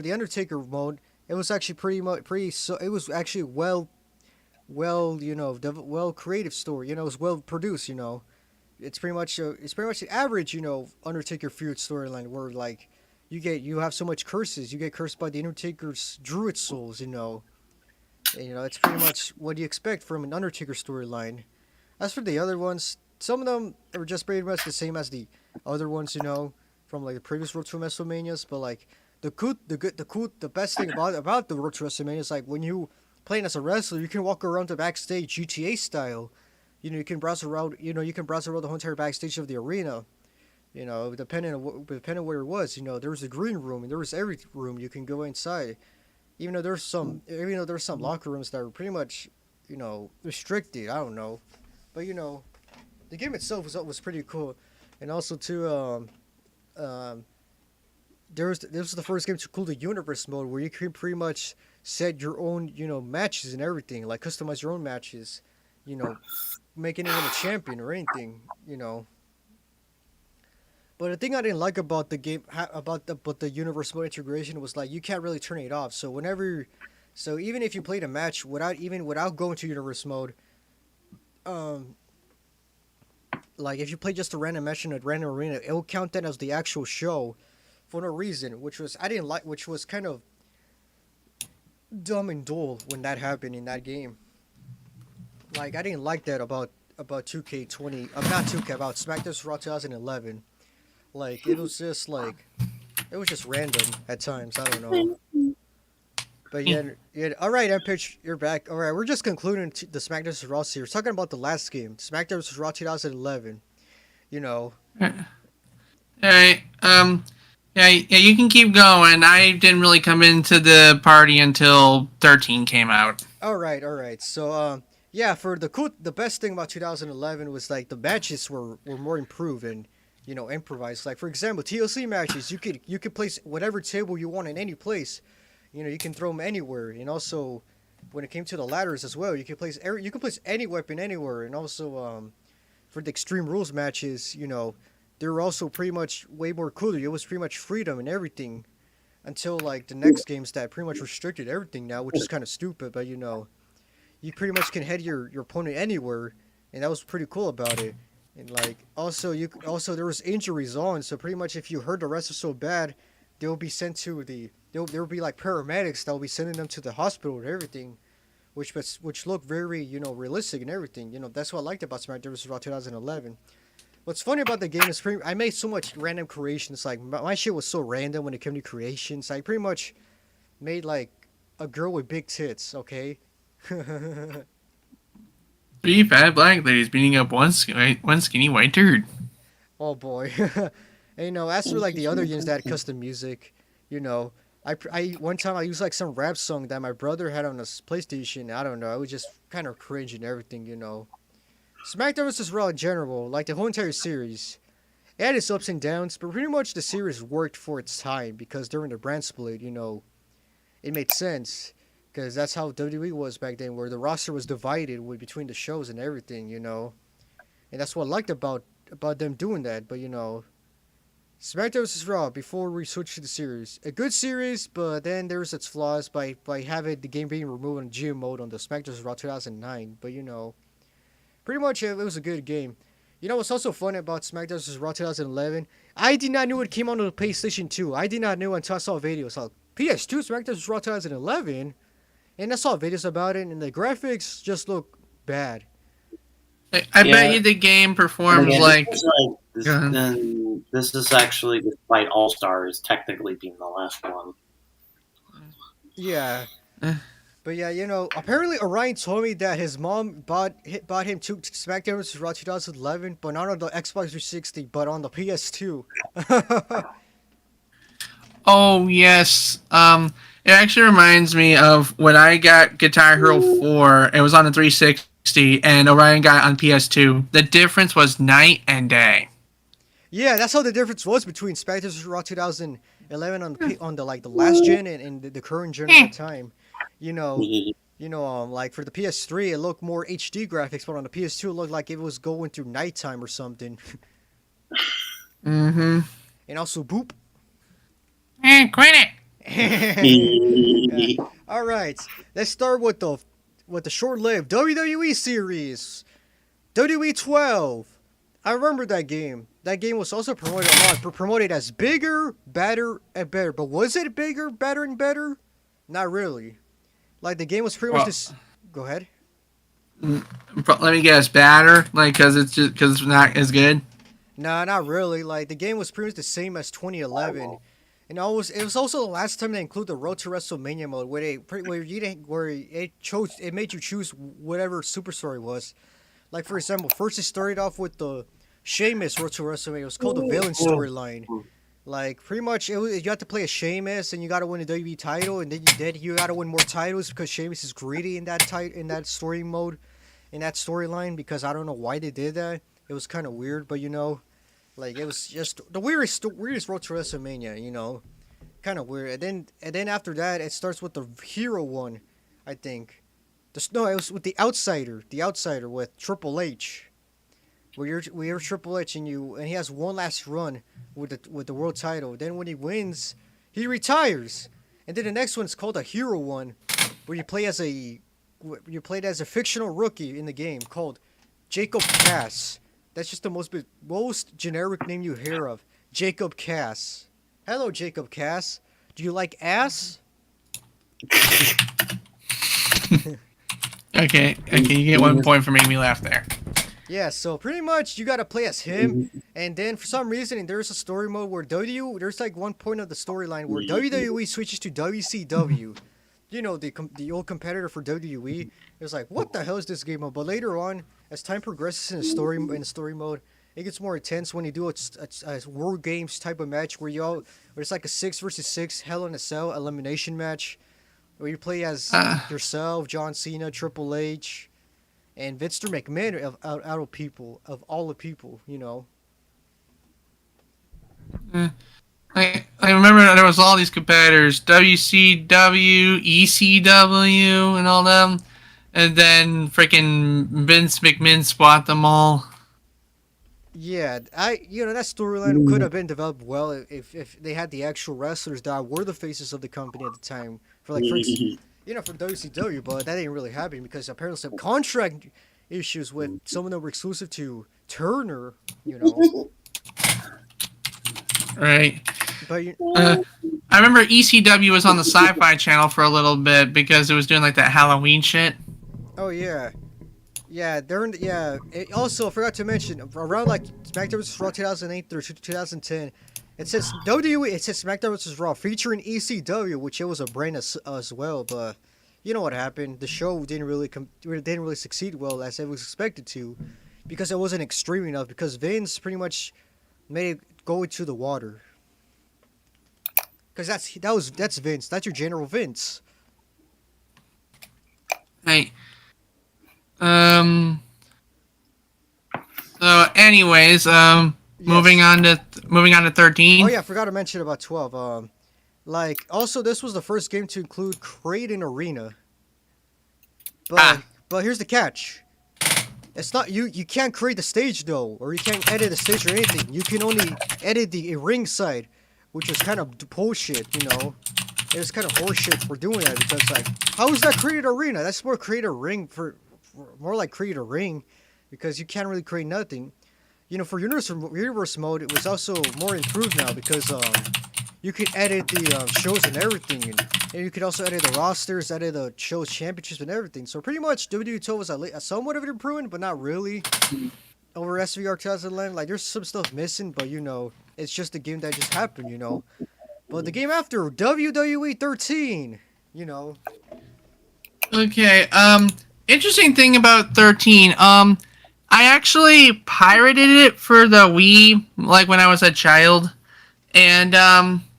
Speaker 3: the Undertaker mode, it was actually it was actually well creative story. It was well produced. It's pretty much the average Undertaker feud storyline where like you have so much curses. You get cursed by the Undertaker's druid souls, And, it's pretty much what you expect from an Undertaker storyline. As for the other ones, some of them are just pretty much the same as the other ones, from like the previous Road to WrestleManias. But like the best thing about the Road to WrestleMania is like when you playing as a wrestler, you can walk around the backstage GTA style. You can browse around. You can browse around the whole entire backstage of the arena. Depending on where it was. There was a green room and there was every room you can go inside. even though there's some locker rooms that are pretty much, restricted. I don't know, but the game itself was pretty cool, and also too, um, this was the first game to include the universe mode where you can pretty much set your own, matches and everything, like customize your own matches, you know, make anyone a champion or anything, But the thing I didn't like about the game, about the universe mode integration was like you can't really turn it off. So even if you played a match without going to universe mode, um, like if you play just a random match in a random arena, it will count that as the actual show, for no reason, which was kind of dumb and dull when that happened in that game. Like I didn't like that about 2K20, not 2K, about SmackDown Raw 2011. Like it was just random at times. I don't know. But yeah. All right, MPitch, you're back. All right, we're just concluding the SmackDown vs. Raw series. Talking about the last game, SmackDown vs. Raw 2011.
Speaker 2: All right. Yeah, you can keep going. I didn't really come into the party until 13 came out.
Speaker 3: All right. So, yeah, the best thing about 2011 was like the matches were more improved and improvised. Like for example, TLC matches, you could place whatever table you want in any place. You can throw them anywhere, and also when it came to the ladders as well, you could place any weapon anywhere, and also for the Extreme Rules matches, they were also pretty much way more cooler. It was pretty much freedom and everything, until like the next games that pretty much restricted everything now, which is kind of stupid. But you pretty much can head your opponent anywhere, and that was pretty cool about it. And like also there was injuries on, so pretty much if you hurt the wrestler so bad, they'll be sent to there will be like paramedics that will be sending them to the hospital and everything, which looked very realistic and everything. That's what I liked about SmackDown vs. Raw 2011. What's funny about the game is I made so much random creations. Like my shit was so random when it came to creations. I pretty much made like a girl with big tits. Okay.
Speaker 2: 3 fat black ladies beating up one skinny white dude.
Speaker 3: Oh boy. And as for like the other games that had custom music, I one time I used like some rap song that my brother had on his PlayStation. I don't know. It was just kind of cringe and everything. SmackDown vs. Raw in general, like the whole entire series, it had its ups and downs, but pretty much the series worked for its time because during the brand split, it made sense. Because that's how WWE was back then, where the roster was divided between the shows and everything, and that's what I liked about them doing that. But SmackDown vs. Raw before we switched to the series, a good series, but then there's its flaws by having the game being removed in GM mode on the SmackDown vs. Raw 2009. But pretty much it was a good game. What's also fun about SmackDown vs. Raw 2011? I did not know it came on the PlayStation 2. I did not know until I saw videos. So PS2 SmackDown vs. Raw 2011. And I saw videos about it, and the graphics just look bad.
Speaker 2: I bet you the game performs
Speaker 5: This is actually, despite All Stars technically being the last one.
Speaker 3: Yeah. But yeah, apparently Orion told me that his mom bought him two SmackDown vs. Raw 2011, but not on the Xbox 360, but on the PS2.
Speaker 2: Oh yes. It actually reminds me of when I got Guitar Hero 4. It was on the 360, and Orion got it on PS2. The difference was night and day.
Speaker 3: Yeah, that's how the difference was between SmackDown vs. Raw 2011 on the like the last gen and the current gen at the time. Like for the PS3, it looked more HD graphics, but on the PS2, it looked like it was going through nighttime or something.
Speaker 2: Mm-hmm.
Speaker 3: And also, boop.
Speaker 2: Quit it.
Speaker 3: Yeah. All right, let's start with the short-lived WWE series, WWE 12. I remember that game. That game was also promoted a lot, promoted as bigger, better, and better. But was it bigger, better, and better? Not really. Like the game was pretty much just. Go ahead.
Speaker 2: Let me guess, better, because it's not as good.
Speaker 3: Nah, not really. Like the game was pretty much the same as 2011. And it was also the last time they include the Road to WrestleMania mode, where it made you choose whatever Super Story was. Like for example, first it started off with the Sheamus Road to WrestleMania. It was called the Villain storyline. Like pretty much, you have to play as Sheamus, and you got to win a WWE title, and then you got to win more titles because Sheamus is greedy in that story mode, in that storyline. Because I don't know why they did that. It was kind of weird, but like it was just the weirdest road to WrestleMania. Kind of weird. And then after that, it starts with the hero one, I think. No, it was with the outsider with Triple H. Where you're Triple H and he has one last run with the world title. Then when he wins, he retires. And then the next one's called a hero one, where you played as a fictional rookie in the game called Jacob Cass. That's just the most generic name you hear of. Jacob Cass. Hello, Jacob Cass. Do you like ass?
Speaker 2: Okay, you get 1 point for making me laugh there.
Speaker 3: Yeah, so pretty much you gotta play as him, and then for some reason there's a story mode where there's like one point of the storyline where WWE switches to WCW. The old competitor for WWE. It's like, what the hell is this game mode? But later on, as time progresses in the story mode, it gets more intense when you do a World Games type of match where it's like a 6 versus 6 Hell in a Cell elimination match, where you play as yourself, John Cena, Triple H, and Vince McMahon of all the people.
Speaker 2: I remember there was all these competitors, WCW, ECW, and all them, and then freaking Vince McMahon spot them all.
Speaker 3: Yeah, that storyline could have been developed well if they had the actual wrestlers that were the faces of the company at the time for WCW, but that didn't really happen because apparently some contract issues with some of them were exclusive to Turner.
Speaker 2: Right.
Speaker 3: But
Speaker 2: I remember ECW was on the Sci-Fi Channel for a little bit because it was doing like that Halloween shit.
Speaker 3: Oh yeah. Yeah, also, I forgot to mention, around like SmackDown vs. Raw 2008 through 2010, it says SmackDown vs. Raw featuring ECW, which it was a brand as well, but you know what happened? The show didn't really succeed well as it was expected to, because it wasn't extreme enough, because Vince pretty much made it go into the water. Because that's Vince, that's your general Vince.
Speaker 2: Hey. So, anyways,
Speaker 3: Yes.
Speaker 2: moving on to 13.
Speaker 3: Oh yeah, I forgot to mention about 12. Also this was the first game to include Kraden Arena. But here's the catch. It's not you can't create the stage though, or you can't edit the stage or anything. You can only edit the ring side, which is kind of bullshit, It was kind of horseshit for doing that because how is that create arena? That's more create a ring more like create a ring, because you can't really create nothing. For universe mode, it was also more improved now because you could edit the shows and everything, and you could also edit the rosters, edit the shows championships and everything. So pretty much WWE 12 was somewhat of an improvement, but not really over SVR 2011. Like there's some stuff missing, but it's just a game that just happened, But the game after WWE 13,
Speaker 2: Okay, interesting thing about 13, I actually pirated it for the Wii, like when I was a child, and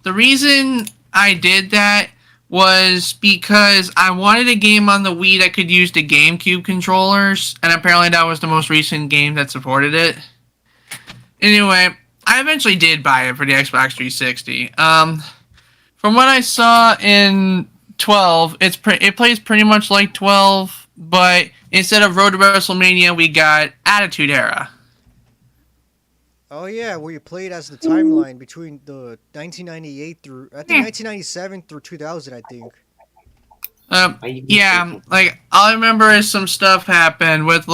Speaker 2: the reason I did that was because I wanted a game on the Wii that could use the GameCube controllers, and apparently that was the most recent game that supported it. Anyway, I eventually did buy it for the Xbox 360. From what I saw in 12, it plays pretty much like 12, but instead of Road to WrestleMania, we got Attitude Era.
Speaker 3: Oh yeah, where you played as the timeline between the 1998 through 1997 through 2000, I think.
Speaker 2: Yeah, like all I remember is some stuff happened with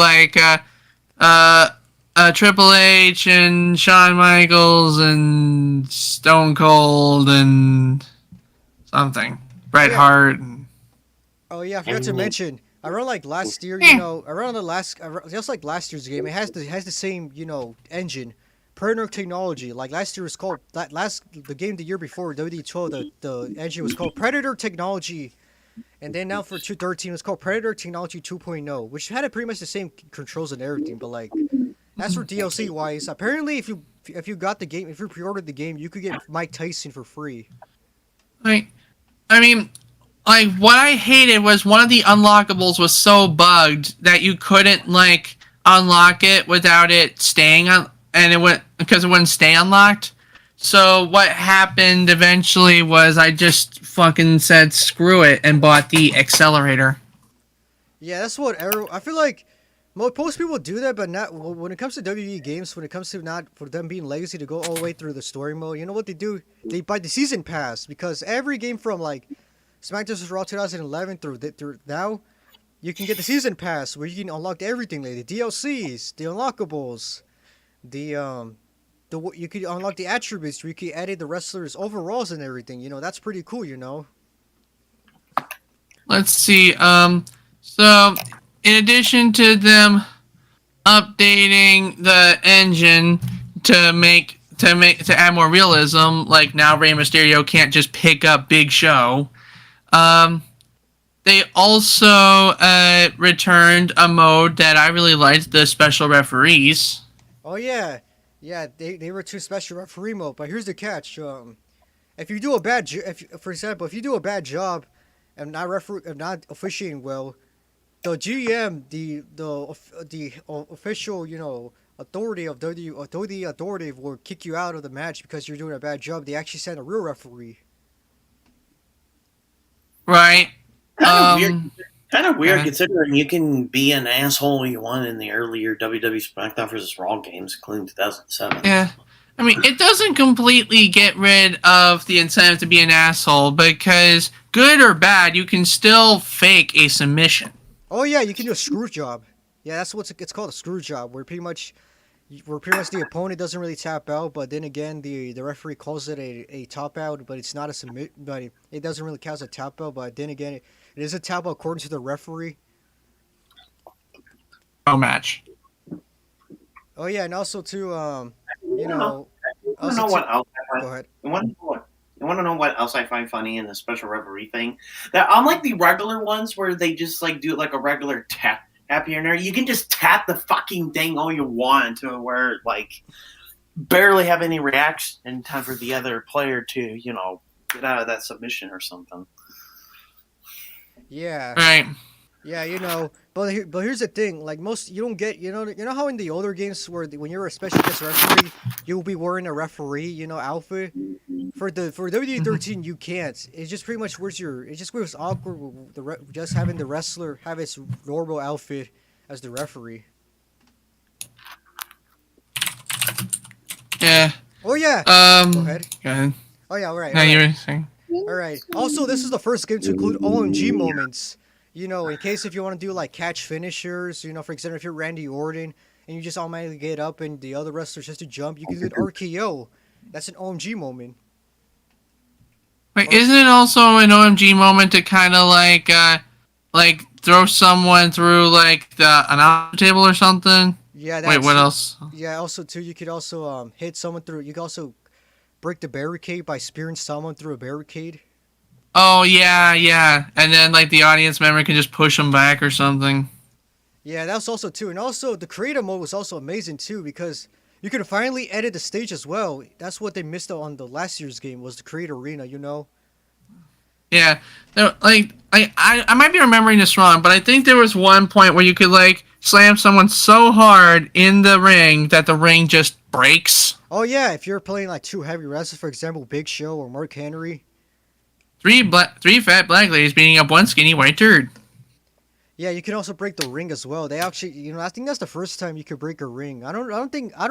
Speaker 2: Triple H and Shawn Michaels and Stone Cold and something. Bret Hart.
Speaker 3: Oh yeah, I forgot to mention. Around last year, just like last year's game, it has the same engine, Predator technology. Like last year was called the game the year before WWE 12, the engine was called Predator Technology, and then now for 213 it's called Predator Technology 'which had pretty much the same controls and everything. But as for DLC wise, apparently if you if you got the game, if you pre-ordered the game, you could get Mike Tyson for free.
Speaker 2: Like, I mean, like what I hated was one of the unlockables was so bugged that you couldn't like unlock it without it staying on, and it went because it wouldn't stay unlocked. So what happened eventually was I just fucking said screw it and bought the accelerator.
Speaker 3: Yeah, that's what I feel like most people do that, but not when it comes to WWE games. When it comes to not for them being lazy to go all the way through the story mode, you know what they do? They buy the season pass because every game from like SmackDown vs. Raw 2011 through now, you can get the season pass where you can unlock everything, like the DLCs, the unlockables, you could unlock the attributes where you can edit the wrestlers' overalls and everything. You know, that's pretty cool. You know.
Speaker 2: Let's see. So in addition to them updating the engine to add more realism, like now Rey Mysterio can't just pick up Big Show. They also returned a mode that I really liked, the special referees.
Speaker 3: Oh yeah, they were two special referee mode, but here's the catch. If you do a bad, for example, if you do a bad job and not officiating well, the GM, the official, you know, authority of the authority will kick you out of the match because you're doing a bad job. They actually send a real referee.
Speaker 2: Right.
Speaker 5: Kind of weird considering you can be an asshole you want in the earlier WWE SmackDown vs. Raw games, including 2007.
Speaker 2: Yeah. I mean, it doesn't completely get rid of the incentive to be an asshole because good or bad, you can still fake a submission.
Speaker 3: Oh yeah, you can do a screw job. Yeah, that's what it's called, a screw job, where pretty much the opponent doesn't really tap out, but then again the referee calls it a tap out, but it's not a submit, but it doesn't really count as a tap out. But then again, it is a tap out according to the referee.
Speaker 2: No match.
Speaker 3: Oh yeah, and also too,
Speaker 5: You want to know what else I find?
Speaker 3: Go ahead.
Speaker 5: You want to know what else I find funny in the special referee thing? That unlike the regular ones where they just like do it like a regular tap here and there, you can just tap the fucking thing all you want to where like barely have any reaction in time for the other player to, you know, get out of that submission or something.
Speaker 3: Yeah.
Speaker 2: Right.
Speaker 3: Yeah, you know, but here's the thing. Like you don't get, you know how in the older games where when you're a special guest referee, you'll be wearing a referee, you know, outfit. For WWE 13, you can't. It just pretty much wears awkward with just having the wrestler have his normal outfit as the referee.
Speaker 2: Yeah.
Speaker 3: Oh yeah. Go ahead.
Speaker 2: Go ahead.
Speaker 3: Oh yeah. All right.
Speaker 2: Now you were saying.
Speaker 3: All right. Also, this is the first game to include OMG moments. You know, in case if you want to do like catch finishers, you know, for example, if you're Randy Orton and you just automatically get up and the other wrestlers just to jump, you can do an RKO. That's an OMG moment.
Speaker 2: Wait, isn't it also an OMG moment to kind of like throw someone through like an out table or something?
Speaker 3: Yeah.
Speaker 2: Wait, what else?
Speaker 3: Yeah. Also, too, you could also hit someone through. You could also break the barricade by spearing someone through a barricade.
Speaker 2: Oh yeah, and then like the audience member can just push them back or something.
Speaker 3: Yeah, that was also too, and also the creative mode was also amazing too because you could finally edit the stage as well. That's what they missed out on the last year's game was the create arena, you know.
Speaker 2: Yeah, like I might be remembering this wrong, but I think there was one point where you could like slam someone so hard in the ring that the ring just breaks.
Speaker 3: Oh yeah, if you're playing like two heavy wrestlers, for example, Big Show or Mark Henry.
Speaker 2: Three fat black ladies beating up one skinny white turd.
Speaker 3: Yeah, you can also break the ring as well. They actually, you know, I think that's the first time you could break a ring. I don't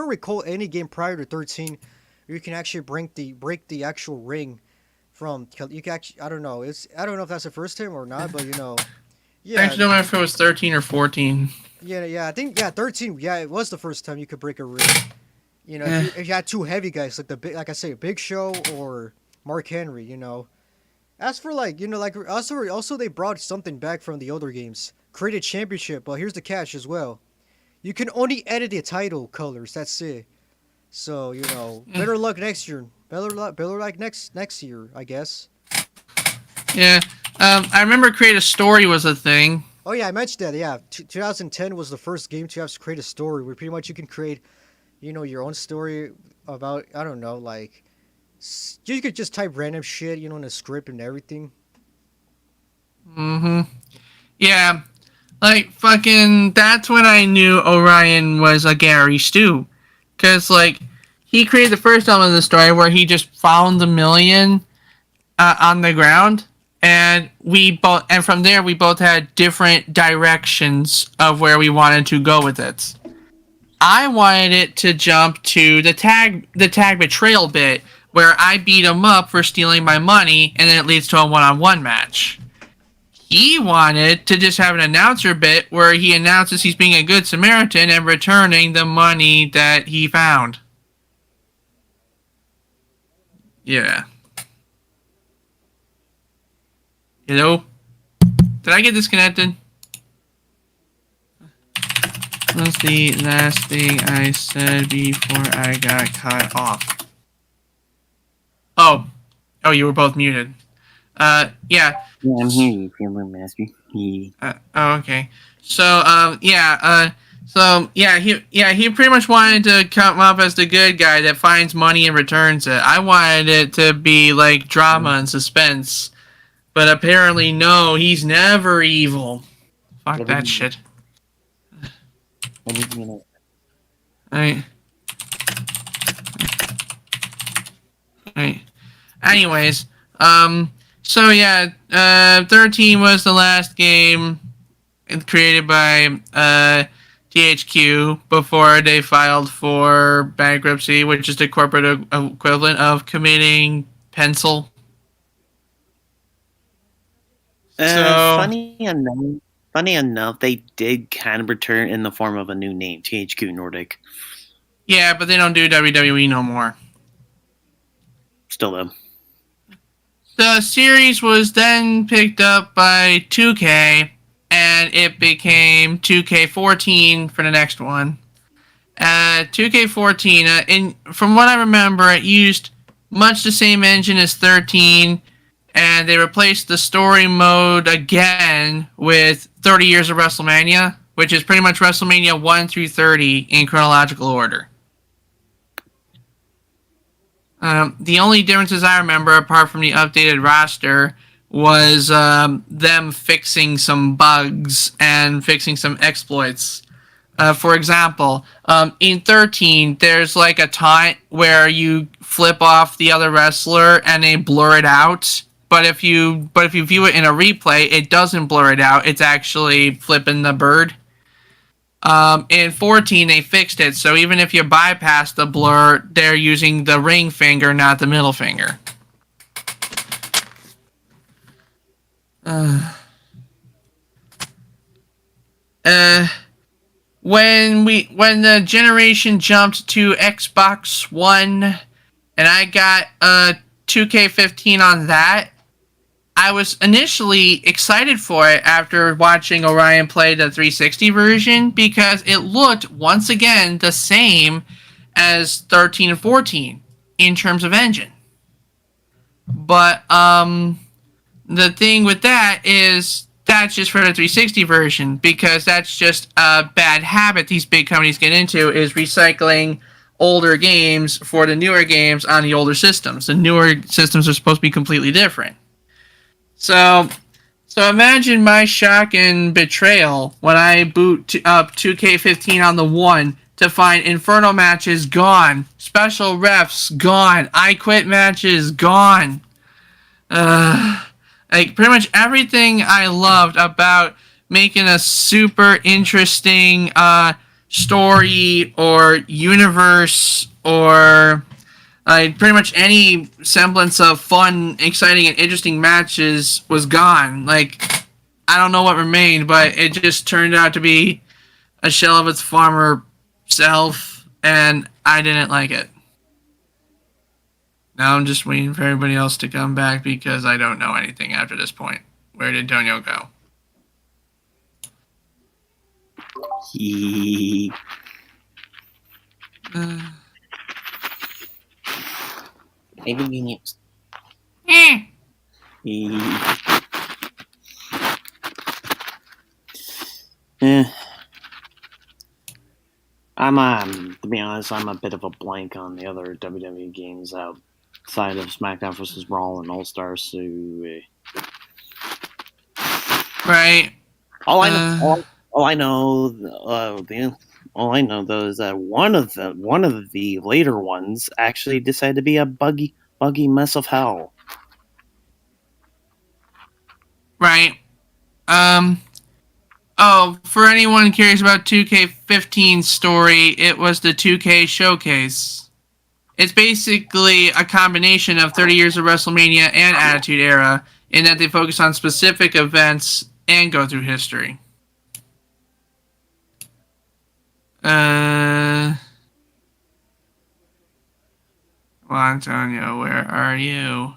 Speaker 3: recall any game prior to 13 where you can actually break the actual ring from. You can actually, I don't know if that's the first time or not, but you know, yeah.
Speaker 2: I actually don't remember if it was 13 or 14.
Speaker 3: Yeah, I think 13. Yeah, it was the first time you could break a ring. You know, if you had two heavy guys like I say, Big Show or Mark Henry, you know. As for like, you know, like also they brought something back from the older games. Created championship, but here's the catch as well. You can only edit the title colors, that's it. So, you know, better luck next year. Better luck next year, I guess.
Speaker 2: Yeah. I remember create a story was a thing.
Speaker 3: Oh yeah, I mentioned that. Yeah, 2010 was the first game to have to create a story where pretty much you can create your own story about, I don't know, like you could just type random shit, in a script and everything.
Speaker 2: Mm-hmm. Yeah. Like, fucking, that's when I knew Orion was a Gary Stu. Because, like, he created the first element of the story where he just found the million on the ground. And from there, we both had different directions of where we wanted to go with it. I wanted it to jump to the tag betrayal bit, where I beat him up for stealing my money, and then it leads to a one-on-one match. He wanted to just have an announcer bit where he announces he's being a good Samaritan and returning the money that he found. Yeah. Hello? Did I get disconnected? What's the last thing I said before I got cut off? Oh, you were both muted. Yeah.
Speaker 5: Yeah, I'm here, you feeling master.
Speaker 2: Okay. So, he pretty much wanted to come up as the good guy that finds money and returns it. I wanted it to be like drama and suspense, but apparently no, he's never evil. Fuck that shit. Alright. Anyways, 13 was the last game created by THQ before they filed for bankruptcy, which is the corporate equivalent of committing pencil.
Speaker 5: Funny enough, they did kind of return in the form of a new name, THQ Nordic.
Speaker 2: Yeah, but they don't do WWE no more.
Speaker 5: Still though.
Speaker 2: The series was then picked up by 2K, and it became 2K14 for the next one. 2K14, from what I remember, it used much the same engine as 13, and they replaced the story mode again with 30 Years of WrestleMania, which is pretty much WrestleMania 1 through 30 in chronological order. The only differences I remember, apart from the updated roster, was them fixing some bugs and fixing some exploits. For example, in 13, there's like a taunt where you flip off the other wrestler and they blur it out. But if you view it in a replay, it doesn't blur it out. It's actually flipping the bird. In 14, they fixed it, so even if you bypass the blur, they're using the ring finger, not the middle finger. When the generation jumped to Xbox One, and I got 2K15 on that, I was initially excited for it after watching Orion play the 360 version because it looked, once again, the same as 13 and 14 in terms of engine. But the thing with that is that's just for the 360 version because that's just a bad habit these big companies get into is recycling older games for the newer games on the older systems. The newer systems are supposed to be completely different. So imagine my shock and betrayal when I boot up 2K15 on the 1 to find Inferno matches gone, special refs gone, I Quit matches gone. Like pretty much everything I loved about making a super interesting story or universe or pretty much any semblance of fun, exciting, and interesting matches was gone. Like, I don't know what remained, but it just turned out to be a shell of its former self, and I didn't like it. Now I'm just waiting for everybody else to come back because I don't know anything after this point. Where did Tonyo go?
Speaker 5: Maybe you need. To be honest, I'm a bit of a blank on the other WWE games outside of SmackDown vs. Raw and All Stars. So
Speaker 2: Right.
Speaker 5: all I know, all I know though is that one of the later ones actually decided to be a buggy mess of hell.
Speaker 2: Right. Oh, for anyone curious about 2K15's story, it was the 2K Showcase. It's basically a combination of 30 years of WrestleMania and Attitude Era, in that they focus on specific events and go through history. Well, Antonio, where are you?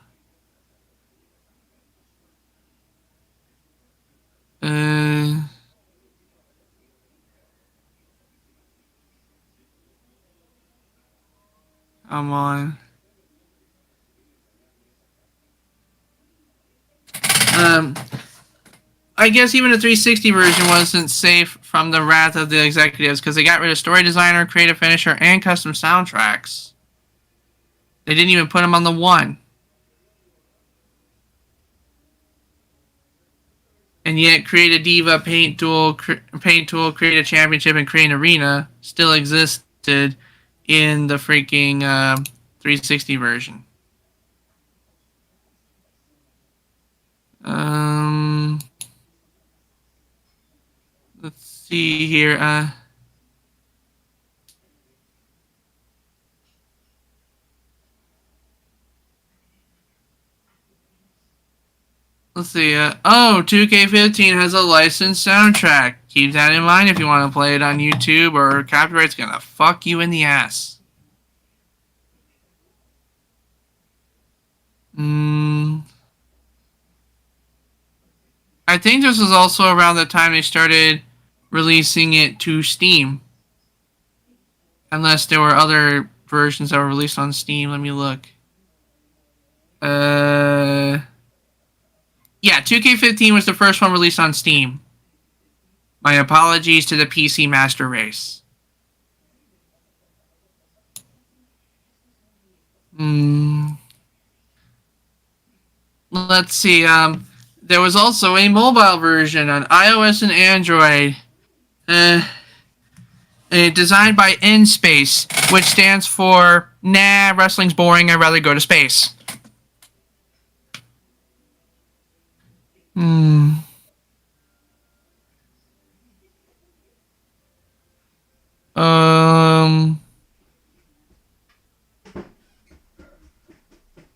Speaker 2: Come on. I guess even the 360 version wasn't safe from the wrath of the executives because they got rid of story designer, creative finisher, and custom soundtracks. They didn't even put them on the one. And yet, Create a Diva, Paint Tool, Create a Championship, and Create an Arena still existed in the freaking 360 version. Let's see here. Let's see. 2K15 has a licensed soundtrack. Keep that in mind if you want to play it on YouTube, or copyright's gonna fuck you in the ass. I think this was also around the time they started releasing it to Steam. Unless there were other versions that were released on Steam. Let me look. Yeah, 2K15 was the first one released on Steam. My apologies to the PC Master Race. Let's see, there was also a mobile version on iOS and Android. Designed by InSpace, which stands for, nah, wrestling's boring, I'd rather go to space.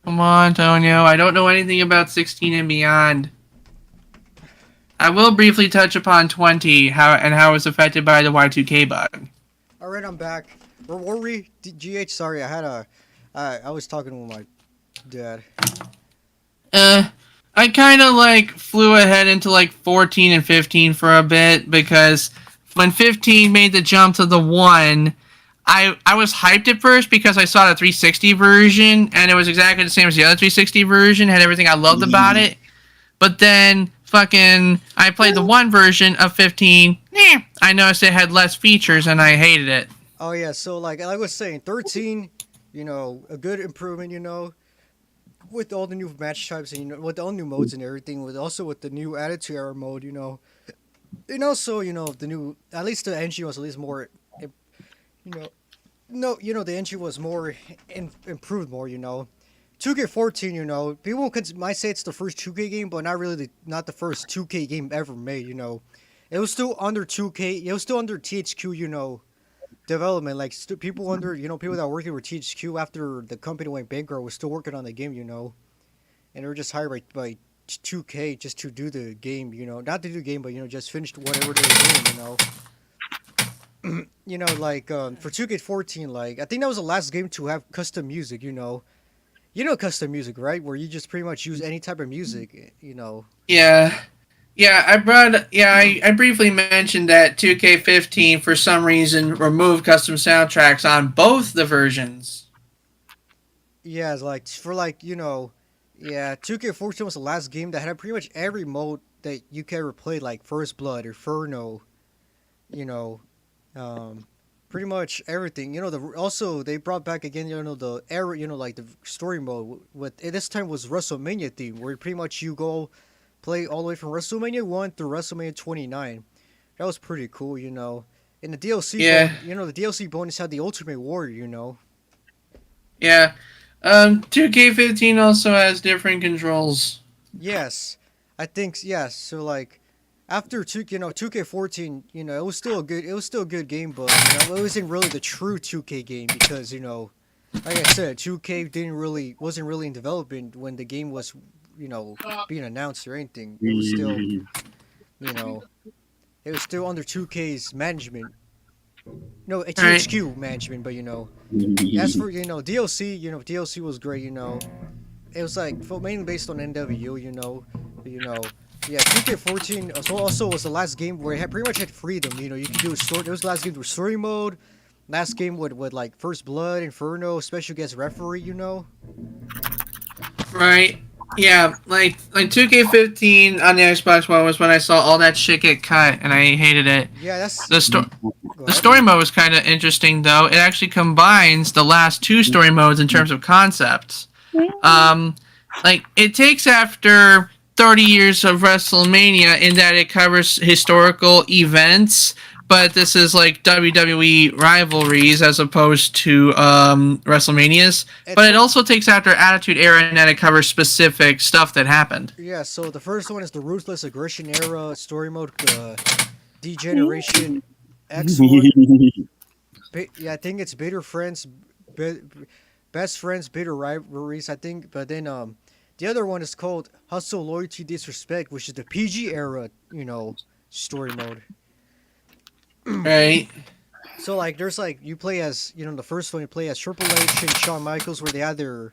Speaker 2: Come on, Tonio. I don't know anything about 16 and beyond. I will briefly touch upon 20 how it's affected by the Y2K bug.
Speaker 3: Alright, I'm back. Where were we? GH, sorry, I was talking with my dad.
Speaker 2: I kind of flew ahead into 14 and 15 for a bit, because when 15 made the jump to the 1, I was hyped at first because I saw the 360 version and it was exactly the same as the other 360 version, had everything I loved about it. But then I played the 1 version of 15. I noticed it had less features and I hated it.
Speaker 3: Oh yeah, so like I was saying, 13, a good improvement, with all the new match types and with all new modes and everything, with the new Attitude Era mode, and also the new, at least the engine was at least more, the engine was more improved more, 2K14, people might say it's the first 2K game, but not the first 2K game ever made, It was still under 2K, it was still under THQ, development, people under, people that were working with THQ after the company went bankrupt was still working on the game, and they were just hired by 2K just to do the game, not to do the game, but just finished whatever they were doing, for 2K14, I think that was the last game to have custom music, custom music, right? Where you just pretty much use any type of music,
Speaker 2: Yeah. Yeah, I briefly mentioned that 2K15 for some reason removed custom soundtracks on both the versions.
Speaker 3: Yeah, it's yeah, 2K14 was the last game that had pretty much every mode that you can ever play, like First Blood or Inferno, pretty much everything. Also they brought back again, the era, like the story mode with this time was WrestleMania theme, where pretty much you go play all the way from WrestleMania 1 through WrestleMania 29. That was pretty cool. And the DLC,
Speaker 2: Yeah.
Speaker 3: the DLC bonus had the Ultimate Warrior.
Speaker 2: Yeah. 2K15 also has different controls.
Speaker 3: Yes, I think yes. So like after 2K14, it was still a good game, but it wasn't really the true 2K game because like I said, 2K wasn't really in development when the game was being announced or anything. It was still under 2K's management. No, THQ management, but as for DLC, DLC was great. It was like mainly based on NWO. Yeah, 2K14 also was the last game where it pretty much had freedom. You could do a story. It was the last game with story mode. Last game with like First Blood, Inferno, special guest referee.
Speaker 2: Right. Yeah, like 2K15 on the Xbox One was when I saw all that shit get cut, and I hated it.
Speaker 3: Yeah, that's
Speaker 2: The story mode was kind of interesting, though. It actually combines the last two story modes in terms of concepts. Like, it takes after 30 years of WrestleMania in that it covers historical events, but this is like WWE rivalries as opposed to WrestleManias. But it also takes after Attitude Era and that it covers specific stuff that happened.
Speaker 3: Yeah, so the first one is the Ruthless Aggression Era story mode, Degeneration X mode. Yeah, I think it's Bitter Friends, Best Friends, Bitter Rivalries, I think. But then the other one is called Hustle, Loyalty, Disrespect, which is the PG era, story mode.
Speaker 2: Right.
Speaker 3: So like, there's like you play as the first one you play as Triple H and Shawn Michaels, where they had their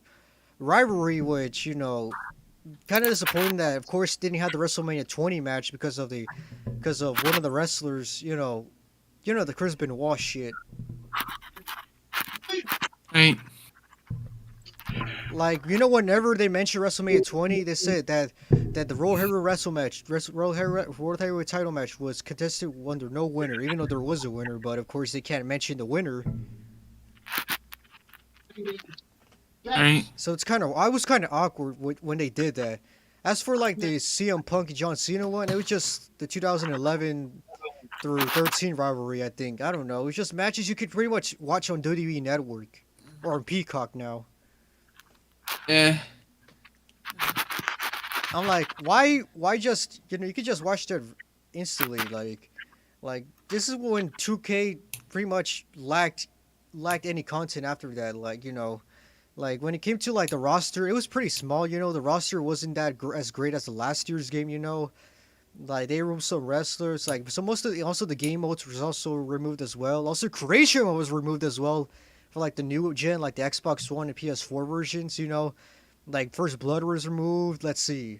Speaker 3: rivalry, which kind of disappointing that of course didn't have the WrestleMania 20 match because of one of the wrestlers, the Chris Benoit shit.
Speaker 2: Right.
Speaker 3: Like whenever they mentioned WrestleMania 20, they said that the World Heavyweight title match was contested under no winner, even though there was a winner. But of course, they can't mention the winner.
Speaker 2: Right.
Speaker 3: So I was kind of awkward when they did that. As for like the CM Punk and John Cena one, it was just the 2011 through 13 rivalry. I think I don't know. It was just matches you could pretty much watch on WWE Network or on Peacock now.
Speaker 2: Yeah.
Speaker 3: I'm like, why just you could just watch that instantly, like this is when 2K pretty much lacked any content after that, like when it came to like the roster, it was pretty small, the roster wasn't that as great as the last year's game, like they removed some wrestlers, like so most of the game modes was also removed as well. Also creation mode was removed as well for like the new gen, like the Xbox One and PS4 versions, like First Blood was removed. Let's see,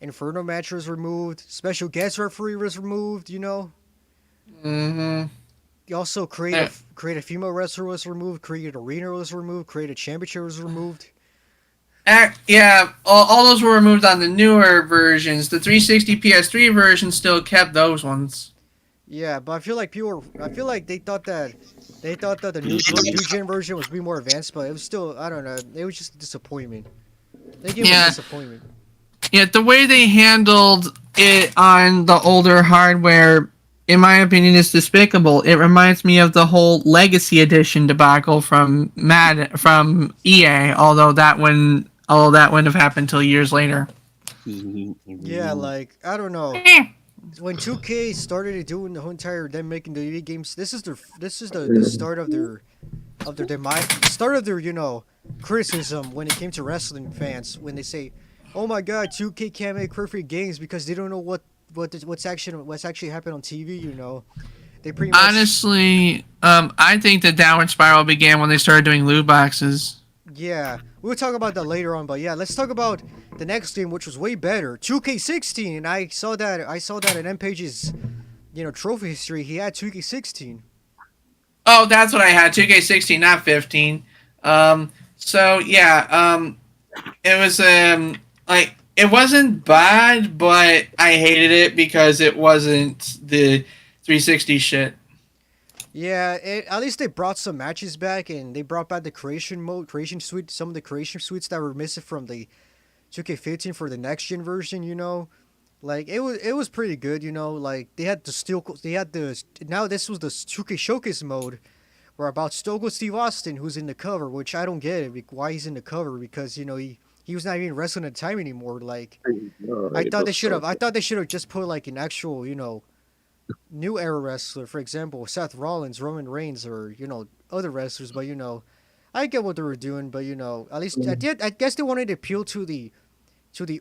Speaker 3: Inferno match was removed. Special guest referee was removed.
Speaker 2: Mm-hmm.
Speaker 3: Also, create a female wrestler was removed. Created arena was removed. Created championship was removed.
Speaker 2: Yeah, all those were removed on the newer versions. The 360 PS3 version still kept those ones.
Speaker 3: Yeah, but I feel like they thought that the new gen version was be more advanced, but it was still, I don't know, it was just a disappointment. They gave me a disappointment.
Speaker 2: Yeah, the way they handled it on the older hardware, in my opinion, is despicable. It reminds me of the whole Legacy Edition debacle from EA, although that wouldn't have happened until years later.
Speaker 3: Yeah, like I don't know. When 2K started doing the whole entire them making the video games, this is the start of their criticism when it came to wrestling fans, when they say, "Oh my God, 2K can't make perfect games because they don't know what's actually happened on TV." They pretty much.
Speaker 2: Honestly, I think the downward spiral began when they started doing loot boxes.
Speaker 3: Yeah, we'll talk about that later on, but yeah, let's talk about the next game, which was way better, 2K16. And I saw that in M-Page's, trophy history. He had 2K16.
Speaker 2: Oh, that's what I had, 2K16, not 15. So yeah, it was like it wasn't bad, but I hated it because it wasn't the 360 shit.
Speaker 3: Yeah, at least they brought some matches back, and they brought back the creation suite, some of the creation suites that were missing from the 2K15 for the next gen version. Like it was pretty good. Like they had now this was the 2K Showcase mode, where about Stone Cold Steve Austin, who's in the cover, which I don't get it, why he's in the cover, because he was not even wrestling at the time anymore. Like I thought they should have just put like an actual new era wrestler, for example, Seth Rollins, Roman Reigns, or other wrestlers. But I get what they were doing. But at least I guess they wanted to appeal to the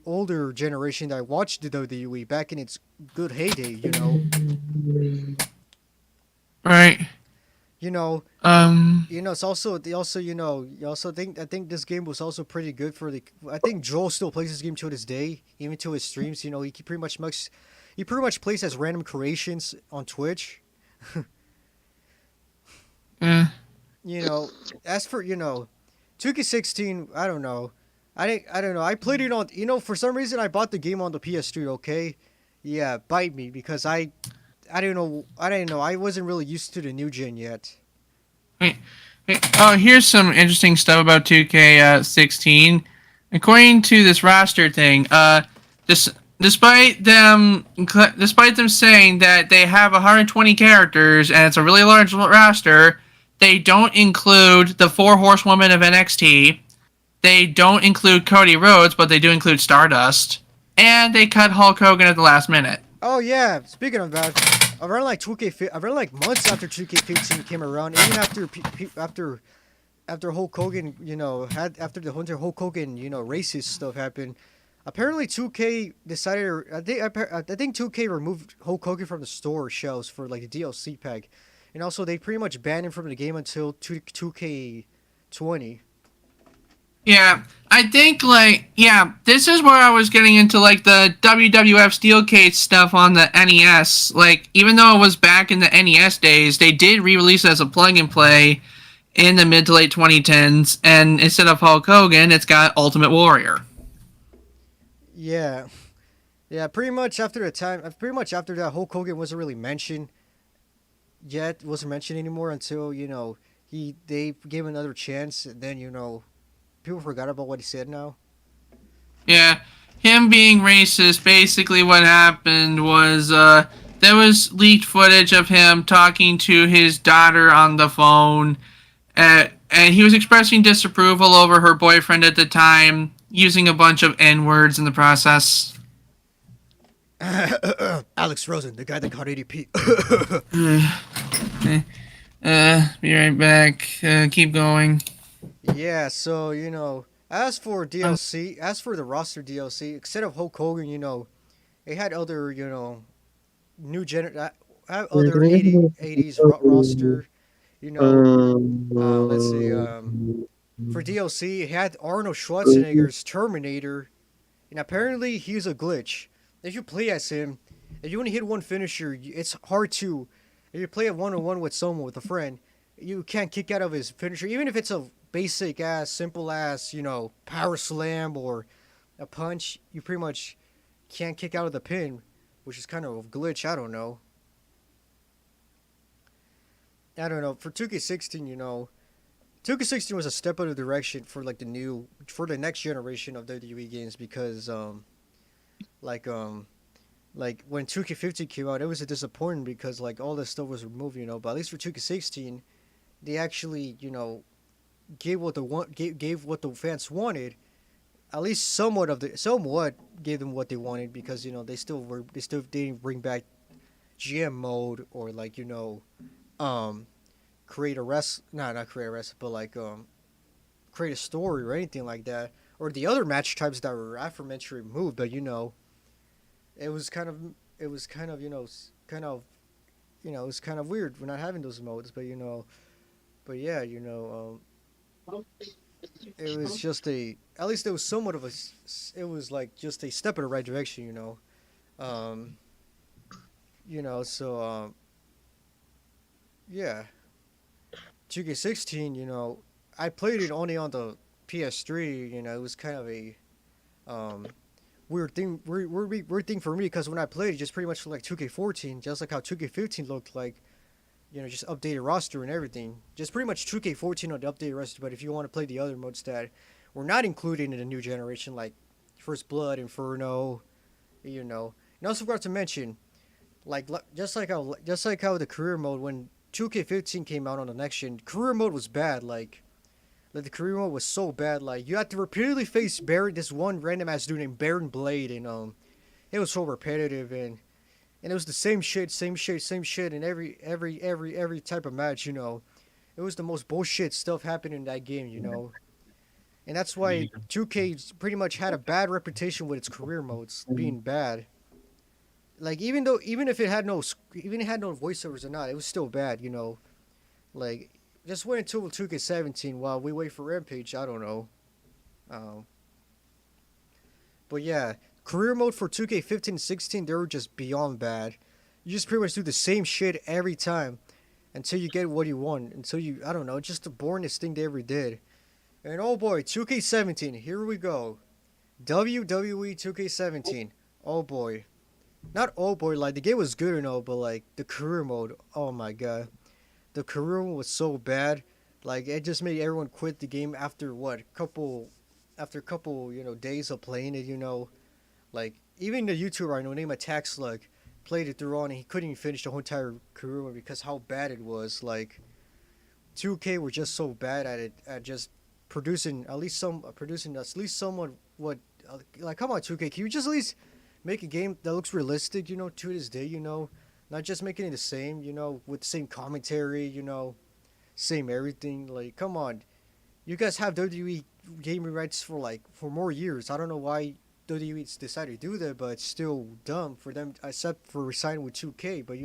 Speaker 3: older generation that watched the WWE back in its good heyday.
Speaker 2: Right.
Speaker 3: You know,
Speaker 2: Um.
Speaker 3: it's also they also you also I think this game was also pretty good for the. I think Joel still plays this game to this day, even to his streams. He pretty much plays as random creations on Twitch.
Speaker 2: eh.
Speaker 3: As for 2K16, I don't know. I don't know. I played it on. For some reason I bought the game on the PS3. Okay, yeah, bite me because I don't know. I didn't know. I wasn't really used to the new gen yet.
Speaker 2: Wait, oh, here's some interesting stuff about 2K16. According to this roster thing, despite them saying that they have 120 characters and it's a really large roster, they don't include the Four Horsewomen of NXT. They don't include Cody Rhodes, but they do include Stardust. And they cut Hulk Hogan at the last minute.
Speaker 3: Oh yeah. Speaking of that, around like months after 2K15 came around, even after Hulk Hogan, after the Hulk Hogan, racist stuff happened. Apparently, 2K decided. I think 2K removed Hulk Hogan from the store shelves for like the DLC pack, and also they pretty much banned him from the game until 2K20.
Speaker 2: Yeah, I think, this is where I was getting into, the WWF Steelcase stuff on the NES. Even though it was back in the NES days, they did re-release it as a plug-and-play in the mid to late 2010s, and instead of Hulk Hogan, it's got Ultimate Warrior.
Speaker 3: Yeah. Yeah, pretty much after that, Hulk Hogan wasn't really mentioned yet, wasn't mentioned anymore until, they gave him another chance, and then, people forgot about what he said now.
Speaker 2: Yeah, him being racist, basically what happened was there was leaked footage of him talking to his daughter on the phone, and he was expressing disapproval over her boyfriend at the time, using a bunch of N-words in the process.
Speaker 3: Alex Rosen, the guy that caught ADP.
Speaker 2: Be right back. Keep going.
Speaker 3: Yeah, so, as for DLC, as for the roster DLC, instead of Hulk Hogan, it had other, new other 80s roster, let's see, for DLC, it had Arnold Schwarzenegger's Terminator, and apparently he's a glitch. If you play as him, if you only hit one finisher, it's hard to, if you play it one-on-one with someone, with a friend, you can't kick out of his finisher, even if it's a basic ass, simple ass, power slam or a punch, you pretty much can't kick out of the pin, which is kind of a glitch. I don't know. For 2K16, 2K16 was a step in the direction for for the next generation of WWE games because, when 2K15 came out, it was a disappointment because all this stuff was removed, but at least for 2K16, they actually, gave what the fans wanted. At least somewhat gave them what they wanted because they still didn't bring back GM mode or create a not create a rest, but create a story or anything like that, or the other match types that were aforementioned removed. But it was kind of it was kind of weird. We're not having those modes, but yeah, it was just at least it was somewhat of it was just a step in the right direction, so yeah, 2K16, I played it only on the PS3, it was kind of a weird thing for me because when I played it just pretty much like 2K14, just like how 2K15 looked like. just updated roster and everything. Just pretty much 2K14 on the updated roster. But if you want to play the other modes that were not included in the new generation, like First Blood, Inferno, and also forgot to mention, just like how the career mode when 2K15 came out on the next gen, career mode was bad. Like the career mode was so bad. Like you had to repeatedly face this one random ass dude named Baron Blade, and it was so repetitive and it was the same shit in every type of match. It was the most bullshit stuff happening in that game. And that's why 2K pretty much had a bad reputation with its career modes being bad. Like even if it had no voiceovers or not, it was still bad. Like just wait until 2K17 while we wait for Rampage. I don't know. But yeah, career mode for 2K15 and 16, they were just beyond bad. You just pretty much do the same shit every time until you get what you want. I don't know, it's just the boringest thing they ever did. And oh boy, 2K17, here we go. WWE 2K17. Oh boy. Not oh boy, like the game was good and all, but like the career mode, oh my god. The career mode was so bad. Like it just made everyone quit the game after a couple days of playing it. Like even the YouTuber I know named Attack Slug played it through on and he couldn't even finish the whole entire career mode because how bad it was. Like 2K were just so bad at it, at just producing at least someone what like come on 2K, can you just at least make a game that looks realistic, to this day, not just making it the same, with the same commentary, same everything. Like come on, you guys have WWE gaming rights for more years. I don't know why WWE decided to do that, but it's still dumb for them, except for signing with 2K. But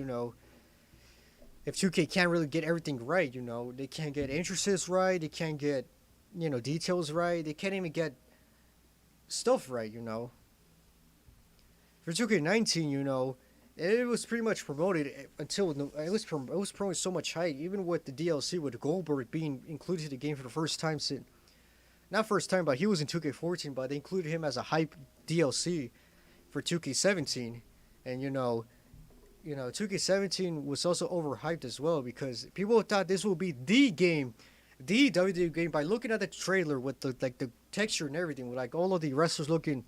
Speaker 3: if 2K can't really get everything right, they can't get entrances right, they can't get details right, they can't even get stuff right. For 2K19, it was pretty much promoted until it was promoting so much hype, even with the DLC with Goldberg being included in the game for the first time since. Not first time, but he was in 2K14, but they included him as a hype DLC for 2K17. And 2K17 was also overhyped as well because people thought this would be the game, the WWE game, by looking at the trailer with the texture and everything, with all of the wrestlers with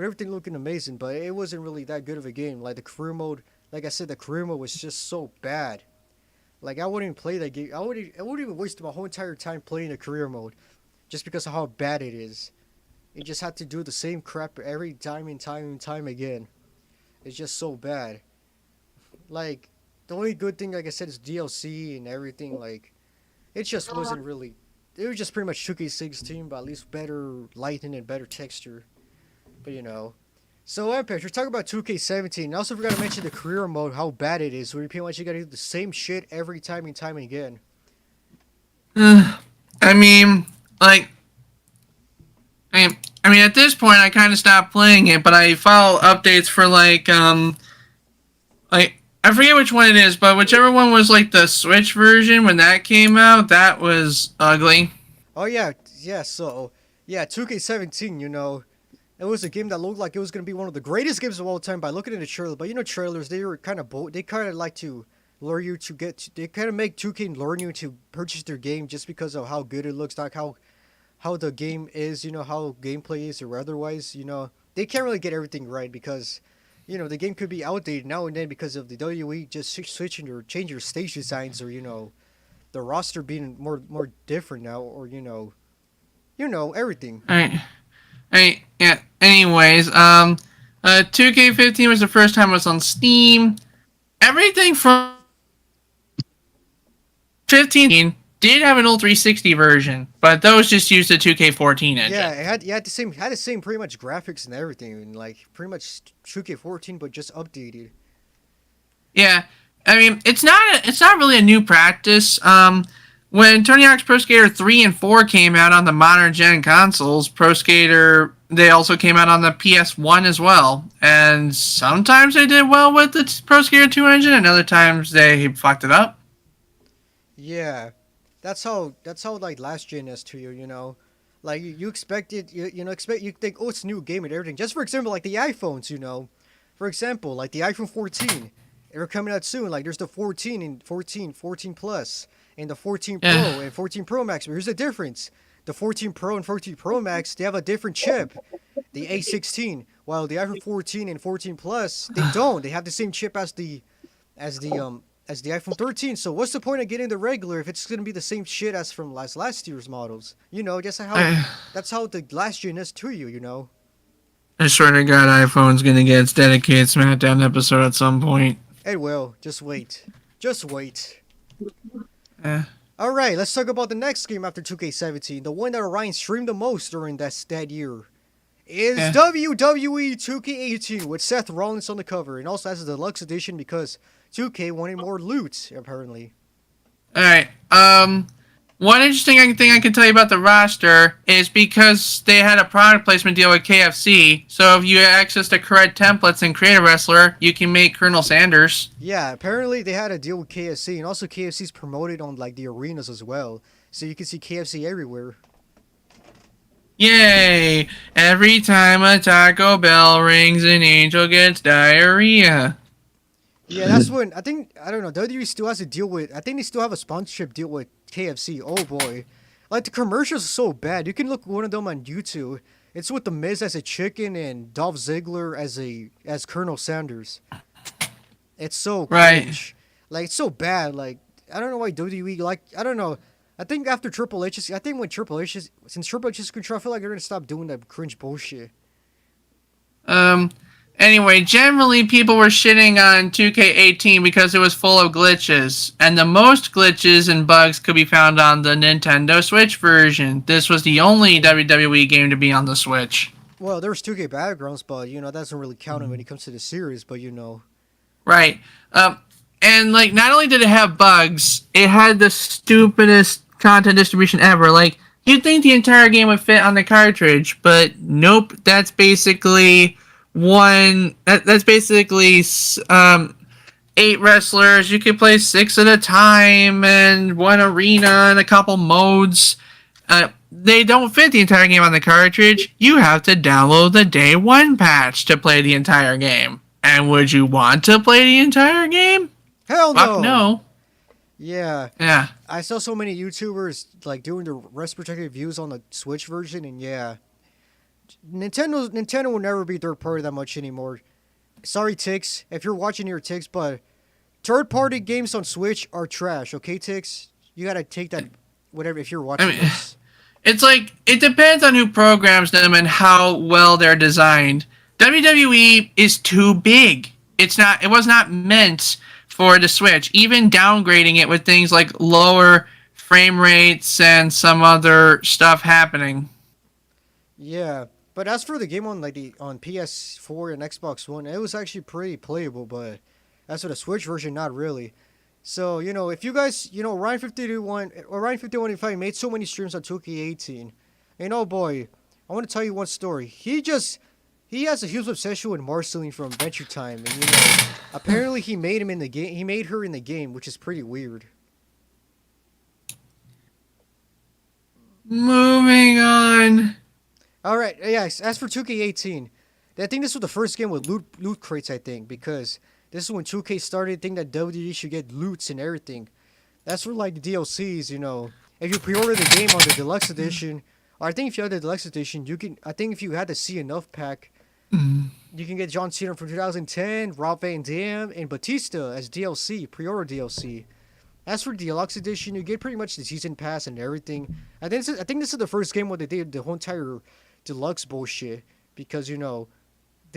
Speaker 3: everything looking amazing. But it wasn't really that good of a game. Like the career mode, like I said, the career mode was just so bad. Like I wouldn't even play that game. I wouldn't even waste my whole entire time playing the career mode, just because of how bad it is. You just have to do the same crap every time and time again. It's just so bad. Like the only good thing, like I said, is DLC and everything. Like it just wasn't really. It was just pretty much 2K16, but at least better lighting and better texture. But So Apex, we're talking about 2K17. I also forgot to mention the career mode, how bad it is. Where you pretty much you gotta do the same shit every time and time again.
Speaker 2: I mean, at this point, I kind of stopped playing it, but I follow updates for I forget which one it is, but whichever one was the Switch version when that came out, that was ugly.
Speaker 3: Oh yeah. So 2K17. It was a game that looked like it was gonna be one of the greatest games of all time by looking at the trailer. But trailers, they were kind of they kind of like to lure you to they kind of make 2K lure you to purchase their game just because of how good it looks, like how the game is, how gameplay is or otherwise. They can't really get everything right because the game could be outdated now and then because of the WWE just switching or changing stage designs, or the roster being more different now, or everything.
Speaker 2: Yeah. Anyways, 2K15 was the first time it was on Steam. Everything from 15 did have an old 360 version, but those just used the 2K14 engine.
Speaker 3: Yeah, it had the same pretty much graphics and everything, and pretty much 2K14, but just updated.
Speaker 2: Yeah, I mean it's not really a new practice. When Tony Hawk's Pro Skater 3 and 4 came out on the modern gen consoles, they also came out on the PS1 as well. And sometimes they did well with the Pro Skater 2 engine, and other times they fucked it up.
Speaker 3: Yeah, that's how last gen is to you. Like you expect it, you think, oh, it's a new game and everything. Just for example, like the iPhones, for example, like the iPhone 14. They're coming out soon. Like there's the 14 and 14 plus, and the 14 Pro
Speaker 2: Yeah.
Speaker 3: and 14 Pro Max. But here's the difference: the 14 Pro and 14 Pro Max, they have a different chip, the A16, while the iPhone 14 and 14 Plus, they don't. They have the same chip as the iPhone 13. So what's the point of getting the regular if it's gonna be the same shit as from last year's models? You know, that's how the last gen is to you. You know.
Speaker 2: I swear to God, iPhone's gonna get its dedicated SmackDown episode at some point.
Speaker 3: It will. Just wait. Just wait.
Speaker 2: Eh.
Speaker 3: All right, let's talk about the next game after 2K17. The one that Orion streamed the most during that year is WWE 2K18 with Seth Rollins on the cover, and also has a deluxe edition because 2K wanted more loot apparently.
Speaker 2: Alright, one interesting thing I can tell you about the roster is because they had a product placement deal with KFC, so if you access the correct templates and create a wrestler, you can make Colonel Sanders.
Speaker 3: Yeah, apparently they had a deal with KFC, and also KFC's promoted on like the arenas as well, so you can see KFC everywhere.
Speaker 2: Yay! Every time a Taco Bell rings, an angel gets diarrhea.
Speaker 3: Yeah, that's when I don't know, WWE still has a deal with, I think they still have a sponsorship deal with KFC. Oh boy. Like the commercials are so bad. You can look one of them on YouTube. It's with The Miz as a chicken and Dolph Ziggler as Colonel Sanders. It's so cringe. Like it's so bad. Like I don't know why WWE I don't know. I think after Triple H, since Triple H is control, I feel like they're gonna stop doing that cringe bullshit.
Speaker 2: Anyway, generally people were shitting on 2K18 because it was full of glitches, and the most glitches and bugs could be found on the Nintendo Switch version. This was the only WWE game to be on the Switch.
Speaker 3: Well, there's 2K Battlegrounds, but that doesn't really count when it comes to the series. But
Speaker 2: Right. And like, not only did it have bugs, it had the stupidest content distribution ever. Like, you'd think the entire game would fit on the cartridge, but nope. That's basically that's basically 8 wrestlers. You could play 6 at a time and 1 arena and a couple modes. They don't fit the entire game on the cartridge. You have to download the day 1 patch to play the entire game. And would you want to play the entire game?
Speaker 3: Hell no.
Speaker 2: Fuck no.
Speaker 3: Yeah.
Speaker 2: Yeah.
Speaker 3: I saw so many YouTubers like doing the rest protected reviews on the Switch version, and yeah, Nintendo will never be third party that much anymore. Sorry, Tix, if you're watching here, Tix, but third party games on Switch are trash. Okay, Tix, you gotta take that whatever if you're watching this.
Speaker 2: It's like, it depends on who programs them and how well they're designed. WWE is too big. It was not meant for the Switch. Even downgrading it with things like lower frame rates and some other stuff happening.
Speaker 3: Yeah, but as for the game on on PS4 and Xbox One, it was actually pretty playable. But as for the Switch version, not really. So if you guys, Ryan 5185 made so many streams on 2K18, and oh boy, I want to tell you one story. He has a huge obsession with Marceline from Adventure Time, and apparently he made him in the game. He made her in the game, which is pretty weird.
Speaker 2: Moving on.
Speaker 3: All right, yes. As for 2K18, I think this was the first game with loot crates. I think because this is when 2K started thinking that WWE should get loots and everything. That's for like the DLCs. If you pre-order the game on the deluxe edition, or I think if you had the deluxe edition, you can. I think if you had the See Enough pack, you can get John Cena from 2010, Rob Van Dam, and Batista as DLC, pre-order DLC. As for the deluxe edition, you get pretty much the season pass and everything. I think this is the first game where they did the whole entire deluxe bullshit because they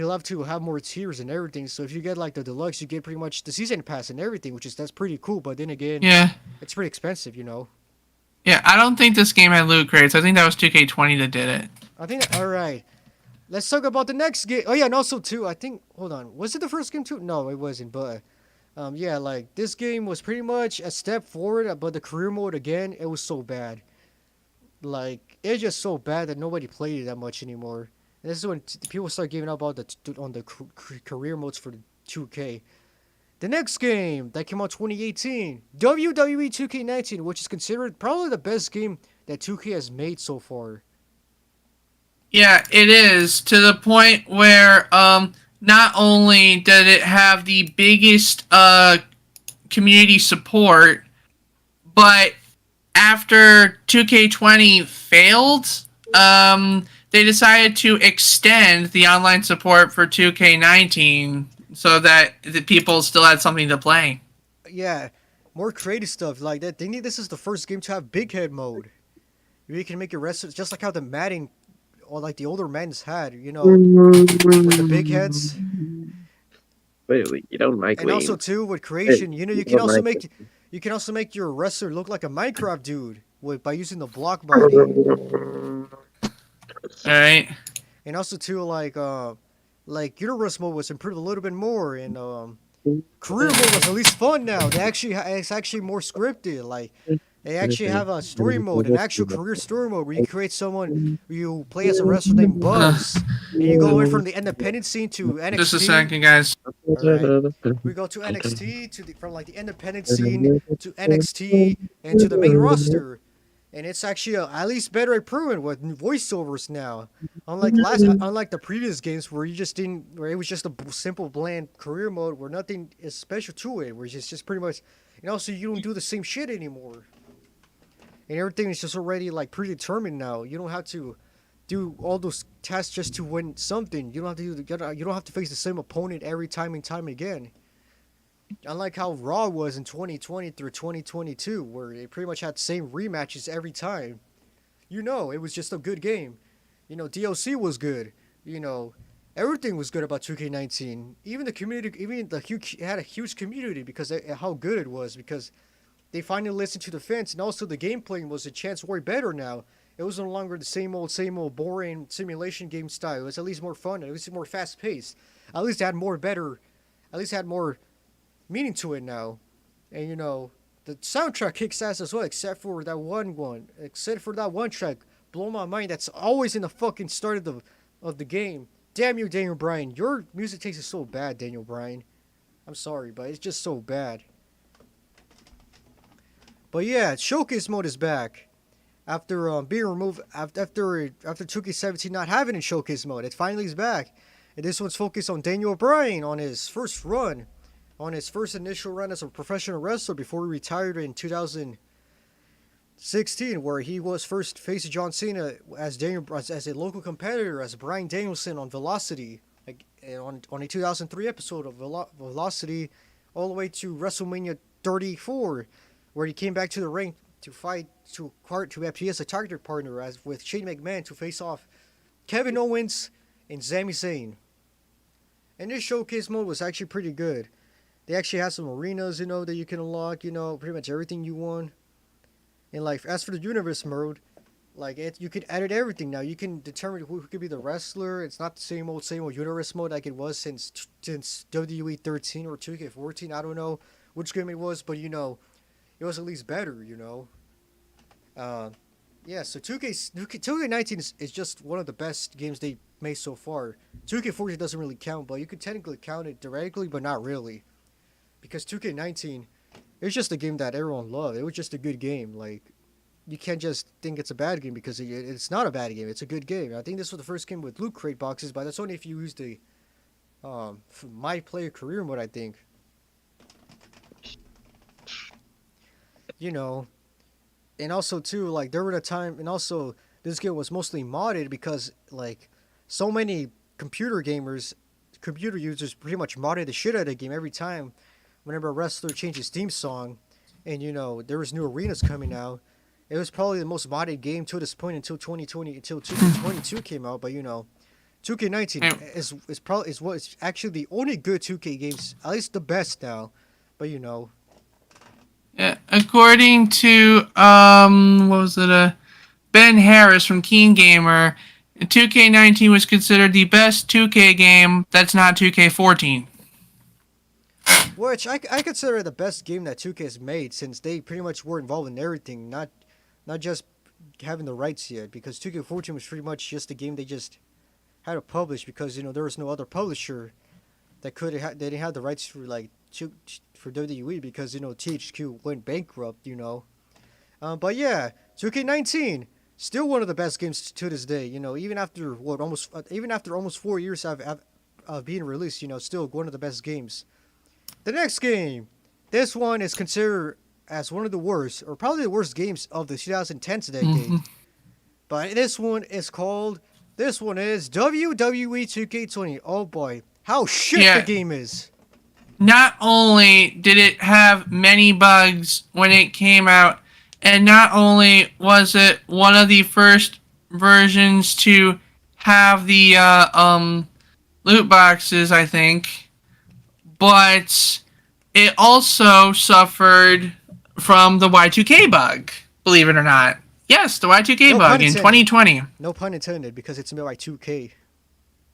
Speaker 3: love to have more tiers and everything. So if you get like the deluxe, you get pretty much the season pass and everything, that's pretty cool. But then again,
Speaker 2: yeah,
Speaker 3: it's pretty expensive,
Speaker 2: Yeah, I don't think this game had loot crates. I think that was 2K20 that did it.
Speaker 3: I think all right. Let's talk about the next game. Oh yeah, and also too, I think hold on, was it the first game too? No, it wasn't. But yeah, like this game was pretty much a step forward. But the career mode again, it was so bad. Like it's just so bad that nobody played it that much anymore. And this is when people start giving up on the career modes for the 2K. The next game that came out 2018, WWE 2K19, which is considered probably the best game that 2K has made so far.
Speaker 2: Yeah, it is, to the point where not only did it have the biggest community support, but after 2K20 failed, they decided to extend the online support for 2K19 so that the people still had something to play.
Speaker 3: Yeah, more creative stuff like that. They think this is the first game to have big head mode. You can make your wrestlers just like how the Madden or like the older Maddens had, with the big heads.
Speaker 6: Wait, you don't like
Speaker 3: And also
Speaker 6: Wayne.
Speaker 3: too with
Speaker 6: Hey,
Speaker 3: creation,
Speaker 6: you don't like
Speaker 3: you can also make your wrestler look like a Minecraft dude by using the block body.
Speaker 2: Alright?
Speaker 3: And also too like universe mode was improved a little bit more, and career mode was at least fun now. It's actually more scripted. Like they actually have a story mode, an actual career story mode where you create someone you play as a wrestler named Buzz, and you go away from the independent scene to NXT.
Speaker 2: Just a second, guys.
Speaker 3: Alright. We go to NXT from like the independent scene to NXT and to the main roster. And it's actually at least better improvement with new voiceovers now. Unlike the previous games where where it was just a simple bland career mode where nothing is special to it, where it's just pretty much, so you don't do the same shit anymore. And everything is just already like predetermined now. You don't have to do all those tests just to win something. You don't have to face the same opponent every time and time again. Unlike how Raw was in 2020 through 2022, where it pretty much had the same rematches every time. It was just a good game. DLC was good. Everything was good about 2K19. Even the community, it had a huge community because of how good it was. Because they finally listened to the fans, and also the gameplay was a chance way better now. It was no longer the same old boring simulation game style. It was at least more fun. At least more fast paced. At least it had more meaning to it now. And the soundtrack kicks ass as well, except for that one track. Blow my mind. That's always in the fucking start of the game. Damn you, Daniel Bryan. Your music taste is so bad, Daniel Bryan. I'm sorry, but it's just so bad. But yeah, showcase mode is back. After being removed after 2K17 not having in showcase mode, it finally is back. And this one's focused on Daniel Bryan on his first initial run as a professional wrestler before he retired in 2016, where he was first facing John Cena as a local competitor as Bryan Danielson on Velocity, like on a 2003 episode of Velocity, all the way to WrestleMania 34, where he came back to the ring to be as a target partner with Shane McMahon to face off Kevin Owens and Sami Zayn. And this showcase mode was actually pretty good. They actually have some arenas, that you can unlock, pretty much everything you want. And like, as for the universe mode, you could edit everything now. You can determine who could be the wrestler. It's not the same old universe mode like it was since WWE 13 or 2K14. I don't know which game it was, but it was at least better, Yeah, so 2K19 is just one of the best games they made so far. 2K14 doesn't really count, but you could technically count it directly, but not really. Because 2K19, it's just a game that everyone loved. It was just a good game. Like, you can't just think it's a bad game because it's not a bad game. It's a good game. I think this was the first game with loot crate boxes, but that's only if you use the my player career mode, I think. And also too, like, there were a time, and also this game was mostly modded because like so many computer users pretty much modded the shit out of the game every time. Whenever a wrestler changed his theme song, and there was new arenas coming out, it was probably the most modded game to this point until 2K22 came out. But 2K19 is actually the only good 2K games, at least the best now. But
Speaker 2: Yeah, according to what was it? Ben Harris from Keen Gamer, 2K19 was considered the best 2K game that's not 2K14.
Speaker 3: Which I consider the best game that 2K has made, since they pretty much were involved in everything, not just having the rights yet. Because 2K14 was pretty much just a game they just had to publish because there was no other publisher that they didn't have the rights for for WWE because THQ went bankrupt. But yeah, 2K19 still one of the best games to this day. Even after almost 4 years being released, still one of the best games. The next game, this one is considered as one of the worst, or probably the worst games of the 2010s decade. But this one is WWE 2K20. Oh boy, how shit the game is.
Speaker 2: Not only did it have many bugs when it came out, and not only was it one of the first versions to have the loot boxes, I think, but it also suffered from the Y2K bug, believe it or not. Yes, the Y2K bug in 2020.
Speaker 3: No pun intended, because it's made by 2K.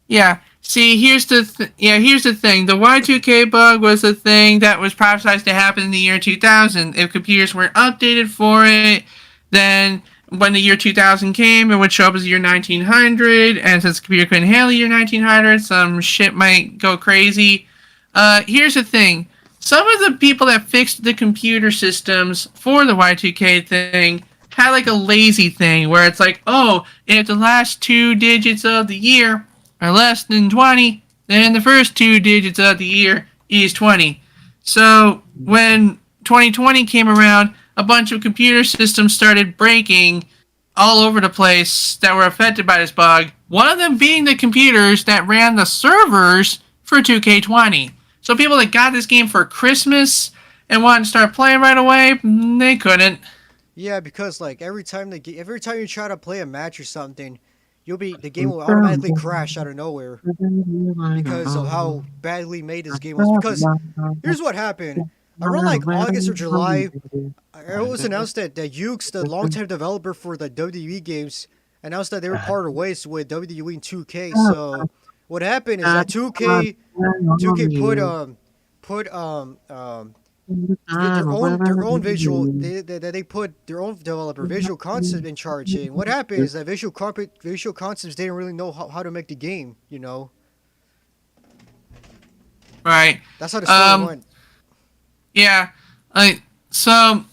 Speaker 2: Yeah. See, here's the thing. The Y2K bug was the thing that was prophesied to happen in the year 2000. If computers weren't updated for it, then when the year 2000 came, it would show up as the year 1900. And since the computer couldn't handle the year 1900, some shit might go crazy. Here's the thing. Some of the people that fixed the computer systems for the Y2K thing had like a lazy thing where it's like, oh, if the last 2 digits of the year are less than 20, then the first 2 digits of the year is 20. So when 2020 came around, a bunch of computer systems started breaking all over the place that were affected by this bug. One of them being the computers that ran the servers for 2K20. So people that got this game for Christmas and wanted to start playing right away, they couldn't.
Speaker 3: Yeah, because like every time you try to play a match or something, the game will automatically crash out of nowhere because of how badly made this game was. Because here's what happened. Around like August or July, it was announced that Ukes, the longtime developer for the WWE games, announced that they were parted ways with WWE and 2K. So what happened is that 2K put their own visual. They put their own developer, Visual Concepts, in charge. And what happened is that Visual Concepts didn't really know how to make the game.
Speaker 2: Right.
Speaker 3: That's how the story went.
Speaker 2: Yeah. So,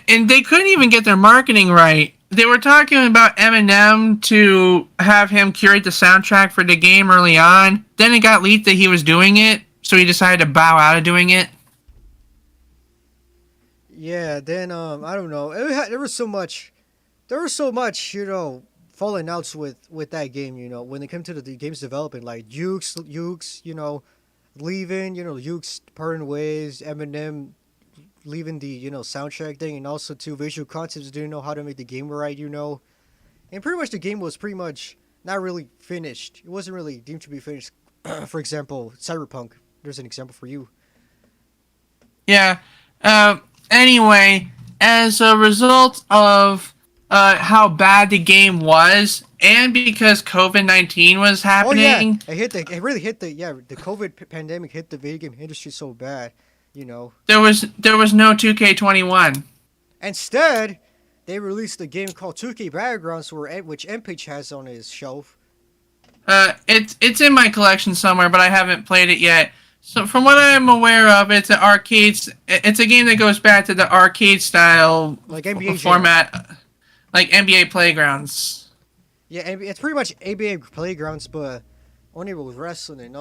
Speaker 2: and they couldn't even get their marketing right. They were talking about Eminem to have him curate the soundtrack for the game early on. Then it got leaked that he was doing it, so he decided to bow out of doing it.
Speaker 3: Yeah, then I don't know. There was so much, falling outs with that game. When it came to the game's development, like Ukes, leaving, Ukes parting ways, Eminem leaving the soundtrack thing, and also too Visual Concepts didn't know how to make the game right. And pretty much the game was pretty much not really finished. It wasn't really deemed to be finished. For example, Cyberpunk. There's an example for you.
Speaker 2: Yeah. Anyway, as a result of how bad the game was, and because COVID-19 was happening,
Speaker 3: it really hit the COVID pandemic hit the video game industry so bad,
Speaker 2: There was no 2K21.
Speaker 3: Instead, they released a game called 2K Battlegrounds, which MPH has on his shelf.
Speaker 2: It's in my collection somewhere, but I haven't played it yet. So from what I'm aware of, it's it's a game that goes back to the arcade style
Speaker 3: like NBA
Speaker 2: format, like NBA Playgrounds.
Speaker 3: Yeah, it's pretty much NBA Playgrounds, but only with wrestling and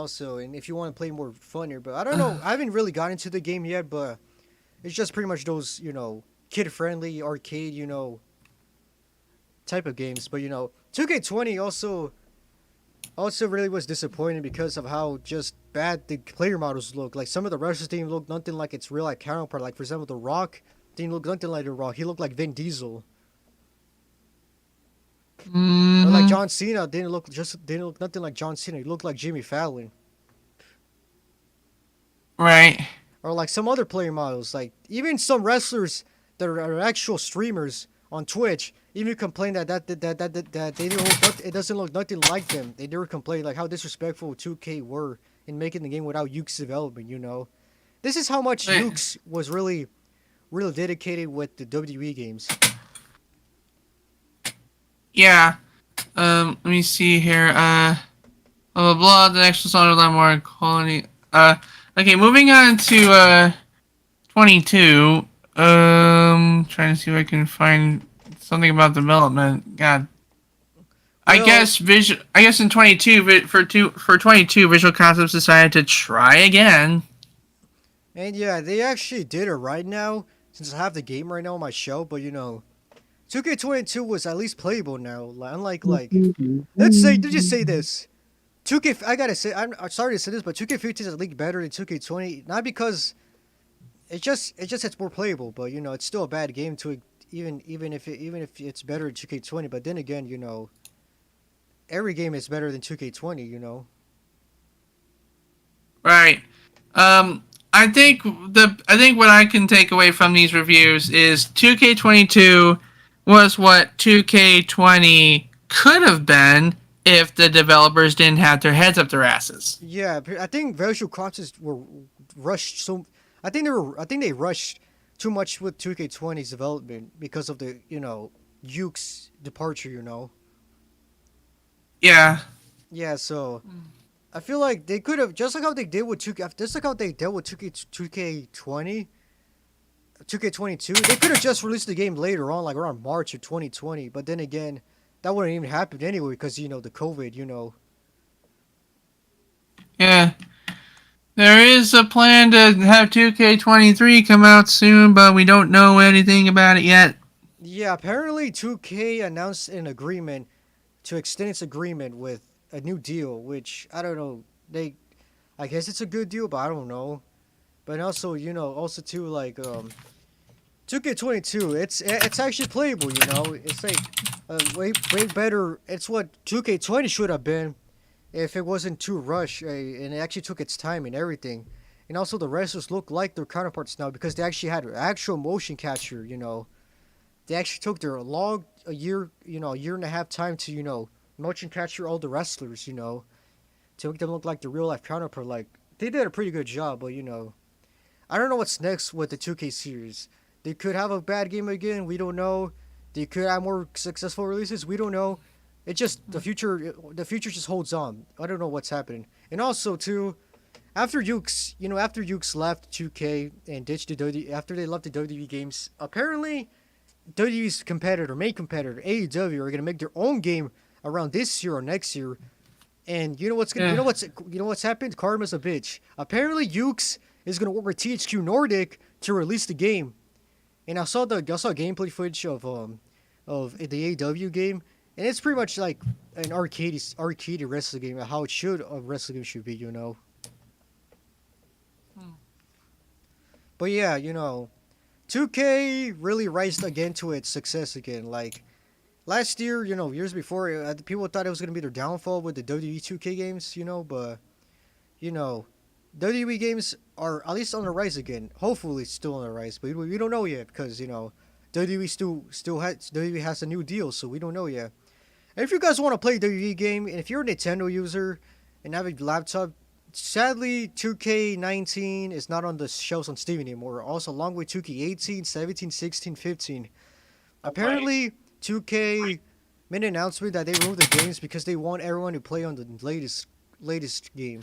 Speaker 3: if you want to play more funnier. But I don't know, I haven't really gotten into the game yet, but it's just pretty much those, kid-friendly arcade, type of games. But 2K20 also really was disappointing because of how just bad the player models look. Like some of the wrestlers didn't look nothing like its real counterpart. Like for example, The Rock didn't look nothing like The Rock. He looked like Vin Diesel.
Speaker 2: Mm-hmm.
Speaker 3: Or like John Cena didn't look nothing like John Cena. He looked like Jimmy Fallon.
Speaker 2: Right.
Speaker 3: Or like some other player models. Like even some wrestlers that are actual streamers on Twitch even complain that they don't it doesn't look nothing like them. They never complain like how disrespectful 2K were in making the game without Ukes development. This is how much Ukes was really dedicated with the WWE games.
Speaker 2: Yeah. Let me see here. Blah blah blah. The next one's on a lot more quality. Okay, moving on to 22. Trying to see if I can find something about development. God. I
Speaker 3: Well,
Speaker 2: guess in 22 for 22 Visual Concepts decided to try again.
Speaker 3: and yeah, they actually did it right now. Since I have the game right now on my shelf, but 2K22 was at least playable now. Unlike let's just say this. 2K, I gotta say, I'm sorry to say this, but 2K15 is at least better than 2K20. Not because it's more playable, but it's still a bad game to even if it's better than 2K20. But then again, every game is better than 2K20.
Speaker 2: Right. I think what I can take away from these reviews is 2K22 was what 2K20 could have been if the developers didn't have their heads up their asses.
Speaker 3: Yeah, I think Visual Concepts were rushed. I think they rushed too much with 2K20's development because of the Yuke's departure.
Speaker 2: Yeah.
Speaker 3: Yeah, so I feel like they could have just like how they did with 2K, just like how they dealt with 2K20, 2K22. They could have just released the game later on, like around March of 2020. But then again, that wouldn't even happen anyway because the COVID.
Speaker 2: Yeah. There is a plan to have 2K23 come out soon, but we don't know anything about it yet.
Speaker 3: Yeah, apparently 2K announced an agreement to extend its agreement with a new deal, which I don't know. I guess it's a good deal, but I don't know. But also, also too like 2K22, it's actually playable. It's like way better. It's what 2K20 should have been if it wasn't too rushed and it actually took its time and everything. And also the wrestlers look like their counterparts now because they actually had actual motion capture. They actually took their a year and a half time to motion capture all the wrestlers. To make them look like the real life counterpart. Like they did a pretty good job, but I don't know what's next with the 2K series. They could have a bad game again. We don't know. They could have more successful releases. We don't know. It just the future. The future just holds on. I don't know what's happening. And also too, after Ukes, after Ukes left 2K and ditched the WWE, after they left the WWE games, apparently WWE's main competitor, AEW, are gonna make their own game around this year or next year. And what's happened? Karma's a bitch. Apparently Ukes is gonna work with THQ Nordic to release the game. And I saw gameplay footage of the AEW game, and it's pretty much like an arcade wrestling game, how a wrestling game should be. But yeah, 2K really rised again to its success again. Like last year, years before, people thought it was gonna be their downfall with the WWE 2K games, but WWE games are at least on the rise again. Hopefully, still on the rise, but we don't know yet because WWE has a new deal, so we don't know yet. And if you guys want to play a WWE game, and if you're a Nintendo user and have a laptop, sadly 2K19 is not on the shelves on Steam anymore. Also, along with 2K18, 17, 16, 15. Apparently, 2K made an announcement that they removed the games because they want everyone to play on the latest game.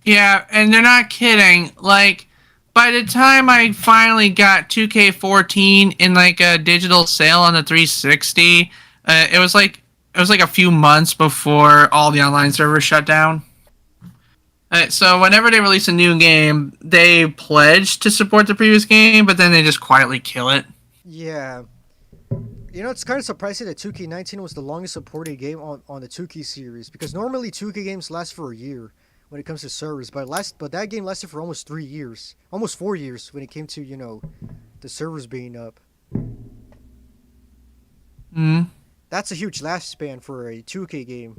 Speaker 2: Yeah, and they're not kidding. Like, by the time I finally got 2K14 in like a digital sale on the 360, it was like a few months before all the online servers shut down. So whenever they release a new game, they pledge to support the previous game, but then they just quietly kill it.
Speaker 3: Yeah. It's kind of surprising that 2K19 was the longest supported game on the 2K series because normally 2K games last for a year when it comes to servers, but that game lasted for almost 3 years, almost 4 years when it came to the servers being up. That's a huge lifespan for a 2K game.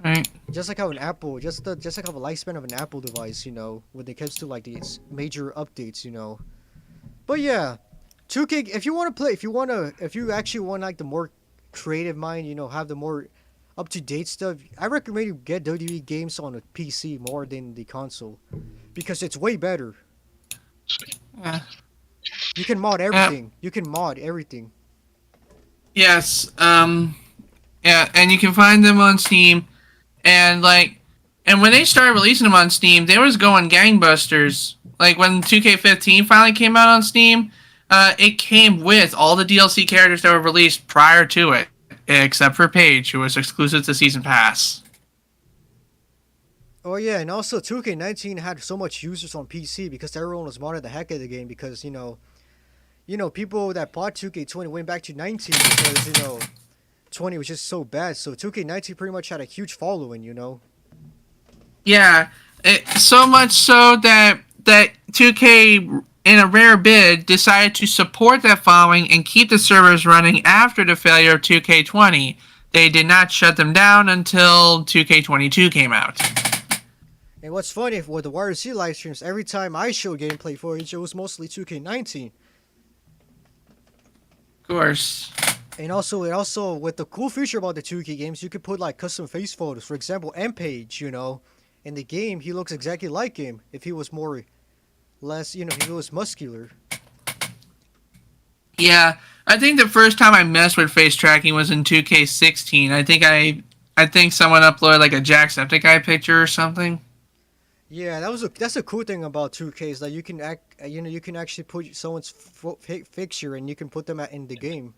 Speaker 2: Right.
Speaker 3: Just like how an Apple, just like how the lifespan of an Apple device, when it comes to like these major updates, But yeah, 2K. If you actually want like the more creative mind, have the more up to date stuff, I recommend you get WWE games on a PC more than the console, because it's way better. You can mod everything.
Speaker 2: Yes. Yeah, and you can find them on Steam. And when they started releasing them on Steam, they was going gangbusters. Like when 2K15 finally came out on Steam, it came with all the DLC characters that were released prior to it, except for Paige, who was exclusive to Season Pass.
Speaker 3: Oh yeah, and also 2K19 had so much users on PC because everyone was modding the heck out of the game because people that bought 2K20 went back to 19 because 20 was just so bad. So 2K19 pretty much had a huge following.
Speaker 2: Yeah, so much so that 2K, in a rare bid, decided to support that following and keep the servers running after the failure of 2K20. They did not shut them down until 2K22 came out.
Speaker 3: And what's funny with the YRC live streams, every time I showed gameplay footage, it was mostly 2K19.
Speaker 2: Of course.
Speaker 3: And also with the cool feature about the 2K games, you could put like custom face photos. For example, M-Page, in the game, he looks exactly like him if he was if he was muscular.
Speaker 2: Yeah, I think the first time I messed with face tracking was in 2K16. I think someone uploaded like a Jacksepticeye picture or something.
Speaker 3: Yeah, that's a cool thing about 2K is that you can you can actually put someone's picture and you can put them in the game.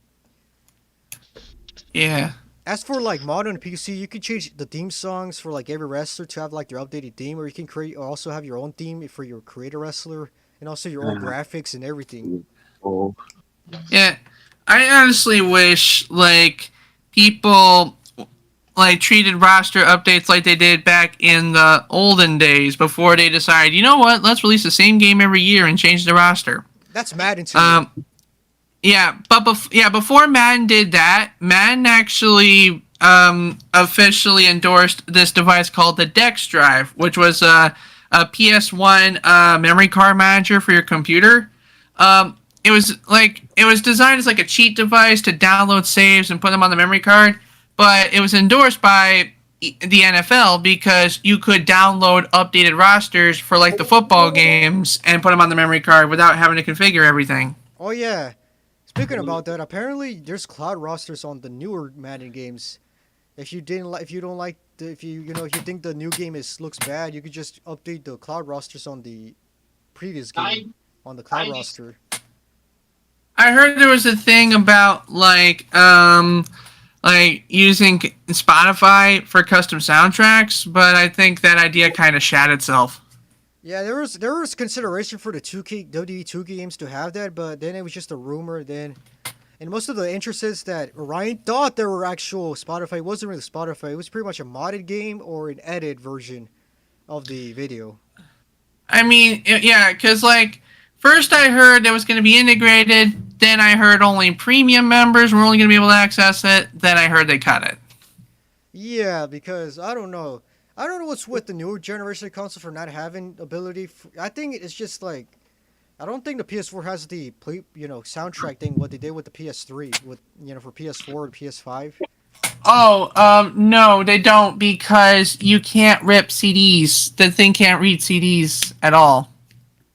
Speaker 2: Yeah.
Speaker 3: As for like modern PC, you can change the theme songs for like every wrestler to have like their updated theme, or you can also have your own theme for your creator wrestler, and also your own graphics and everything.
Speaker 6: Oh,
Speaker 2: Yeah. I honestly wish like people like treated roster updates like they did back in the olden days before they decided, you know what, let's release the same game every year and change the roster.
Speaker 3: That's Madden to me.
Speaker 2: Yeah, but before Madden did that, Madden actually officially endorsed this device called the Dex Drive, which was a PS1 memory card manager for your computer. It was designed as like a cheat device to download saves and put them on the memory card, but it was endorsed by the NFL because you could download updated rosters for like the football games and put them on the memory card without having to configure everything.
Speaker 3: Oh yeah. Speaking about that, apparently there's cloud rosters on the newer Madden games. If you think the new game looks bad, you could just update the cloud rosters on the previous game on the cloud roster.
Speaker 2: I heard there was a thing about like using Spotify for custom soundtracks, but I think that idea kind of shat itself.
Speaker 3: Yeah, there was consideration for the WWE 2K games to have that, but then it was just a rumor. And most of the entrances that Ryan thought there were actual Spotify, it wasn't really Spotify. It was pretty much a modded game or an edited version of the video.
Speaker 2: I mean, yeah, because like first I heard it was going to be integrated, then I heard only premium members were only going to be able to access it, then I heard they cut it.
Speaker 3: Yeah, because I don't know what's with the newer generation of console for not having ability. I think it's just like, I don't think the PS4 has the soundtrack thing what they did with the PS3 with for PS4 and PS5.
Speaker 2: Oh, no, they don't because you can't rip CDs. The thing can't read CDs at all.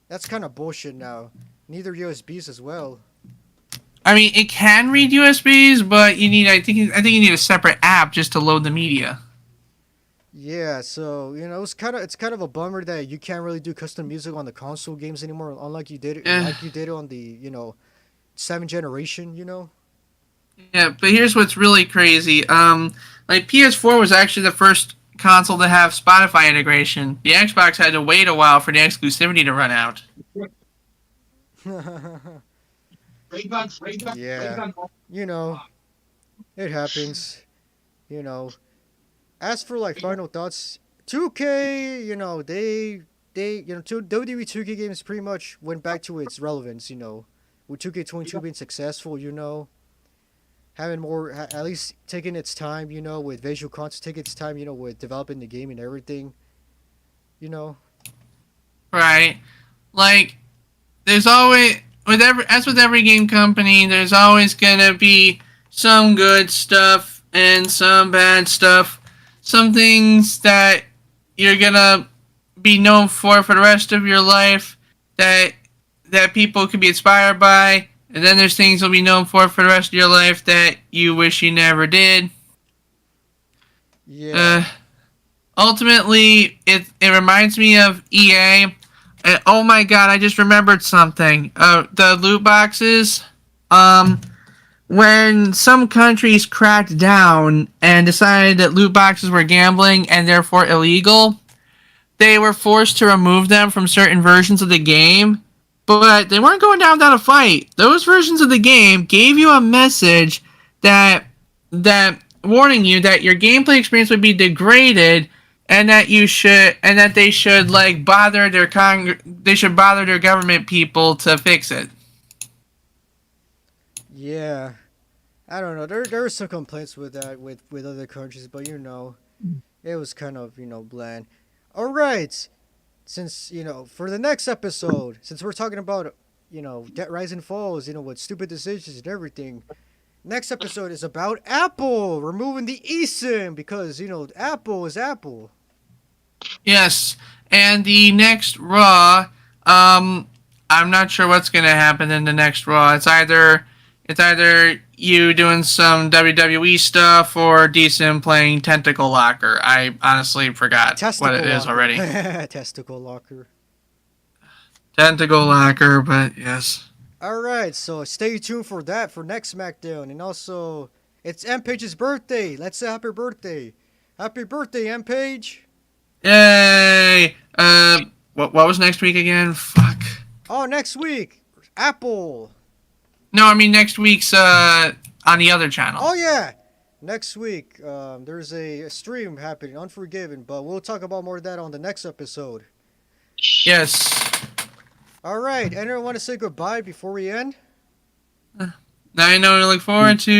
Speaker 3: That's kind of bullshit now. Neither USBs as well.
Speaker 2: I mean, it can read USBs, but I think you need a separate app just to load the media.
Speaker 3: Yeah, so it's kind of a bummer that you can't really do custom music on the console games anymore, unlike you did it on the 7th generation.
Speaker 2: Yeah, but here's what's really crazy. Like PS4 was actually the first console to have Spotify integration. The Xbox had to wait a while for the exclusivity to run out.
Speaker 3: Yeah, it happens. As for like final thoughts, 2K, WWE 2K games pretty much went back to its relevance, with 2K22 being successful, having more, at least taking its time, with visual content, taking its time, with developing the game and everything,
Speaker 2: Right. Like, there's always, as with every game company, there's always gonna be some good stuff and some bad stuff. Some things that you're gonna be known for the rest of your life that people could be inspired by, and then there's things you'll be known for the rest of your life that you wish you never did.
Speaker 3: Yeah.
Speaker 2: Ultimately, it reminds me of EA. Oh my god, I just remembered something. The loot boxes. When some countries cracked down and decided that loot boxes were gambling and therefore illegal, they were forced to remove them from certain versions of the game. But they weren't going down without a fight. Those versions of the game gave you a message that warning you that your gameplay experience would be degraded, and that they should like bother their government people to fix it.
Speaker 3: Yeah, I don't know. There were some complaints with that with other countries, but you know, it was kind of bland. All right, since for the next episode, since we're talking about Debt Rise and Falls, with stupid decisions and everything. Next episode is about Apple removing the eSIM because Apple is Apple.
Speaker 2: Yes, and the next Raw, I'm not sure what's gonna happen in the next Raw. It's either you doing some WWE stuff or Decent playing Tentacle Locker. I honestly forgot what it is already.
Speaker 3: Testicle Locker.
Speaker 2: Tentacle Locker, but yes.
Speaker 3: All right, so stay tuned for that for next SmackDown, and also it's M Page's birthday. Let's say happy birthday! Happy birthday, M Page!
Speaker 2: Yay! What was next week again? Fuck.
Speaker 3: Oh, next week, Apple.
Speaker 2: No, I mean next week's on the other channel.
Speaker 3: Oh yeah, next week there's a stream happening, Unforgiven, but we'll talk about more of that on the next episode.
Speaker 2: Yes.
Speaker 3: All right, anyone want to say goodbye before we end?
Speaker 2: Now you know what to look forward to.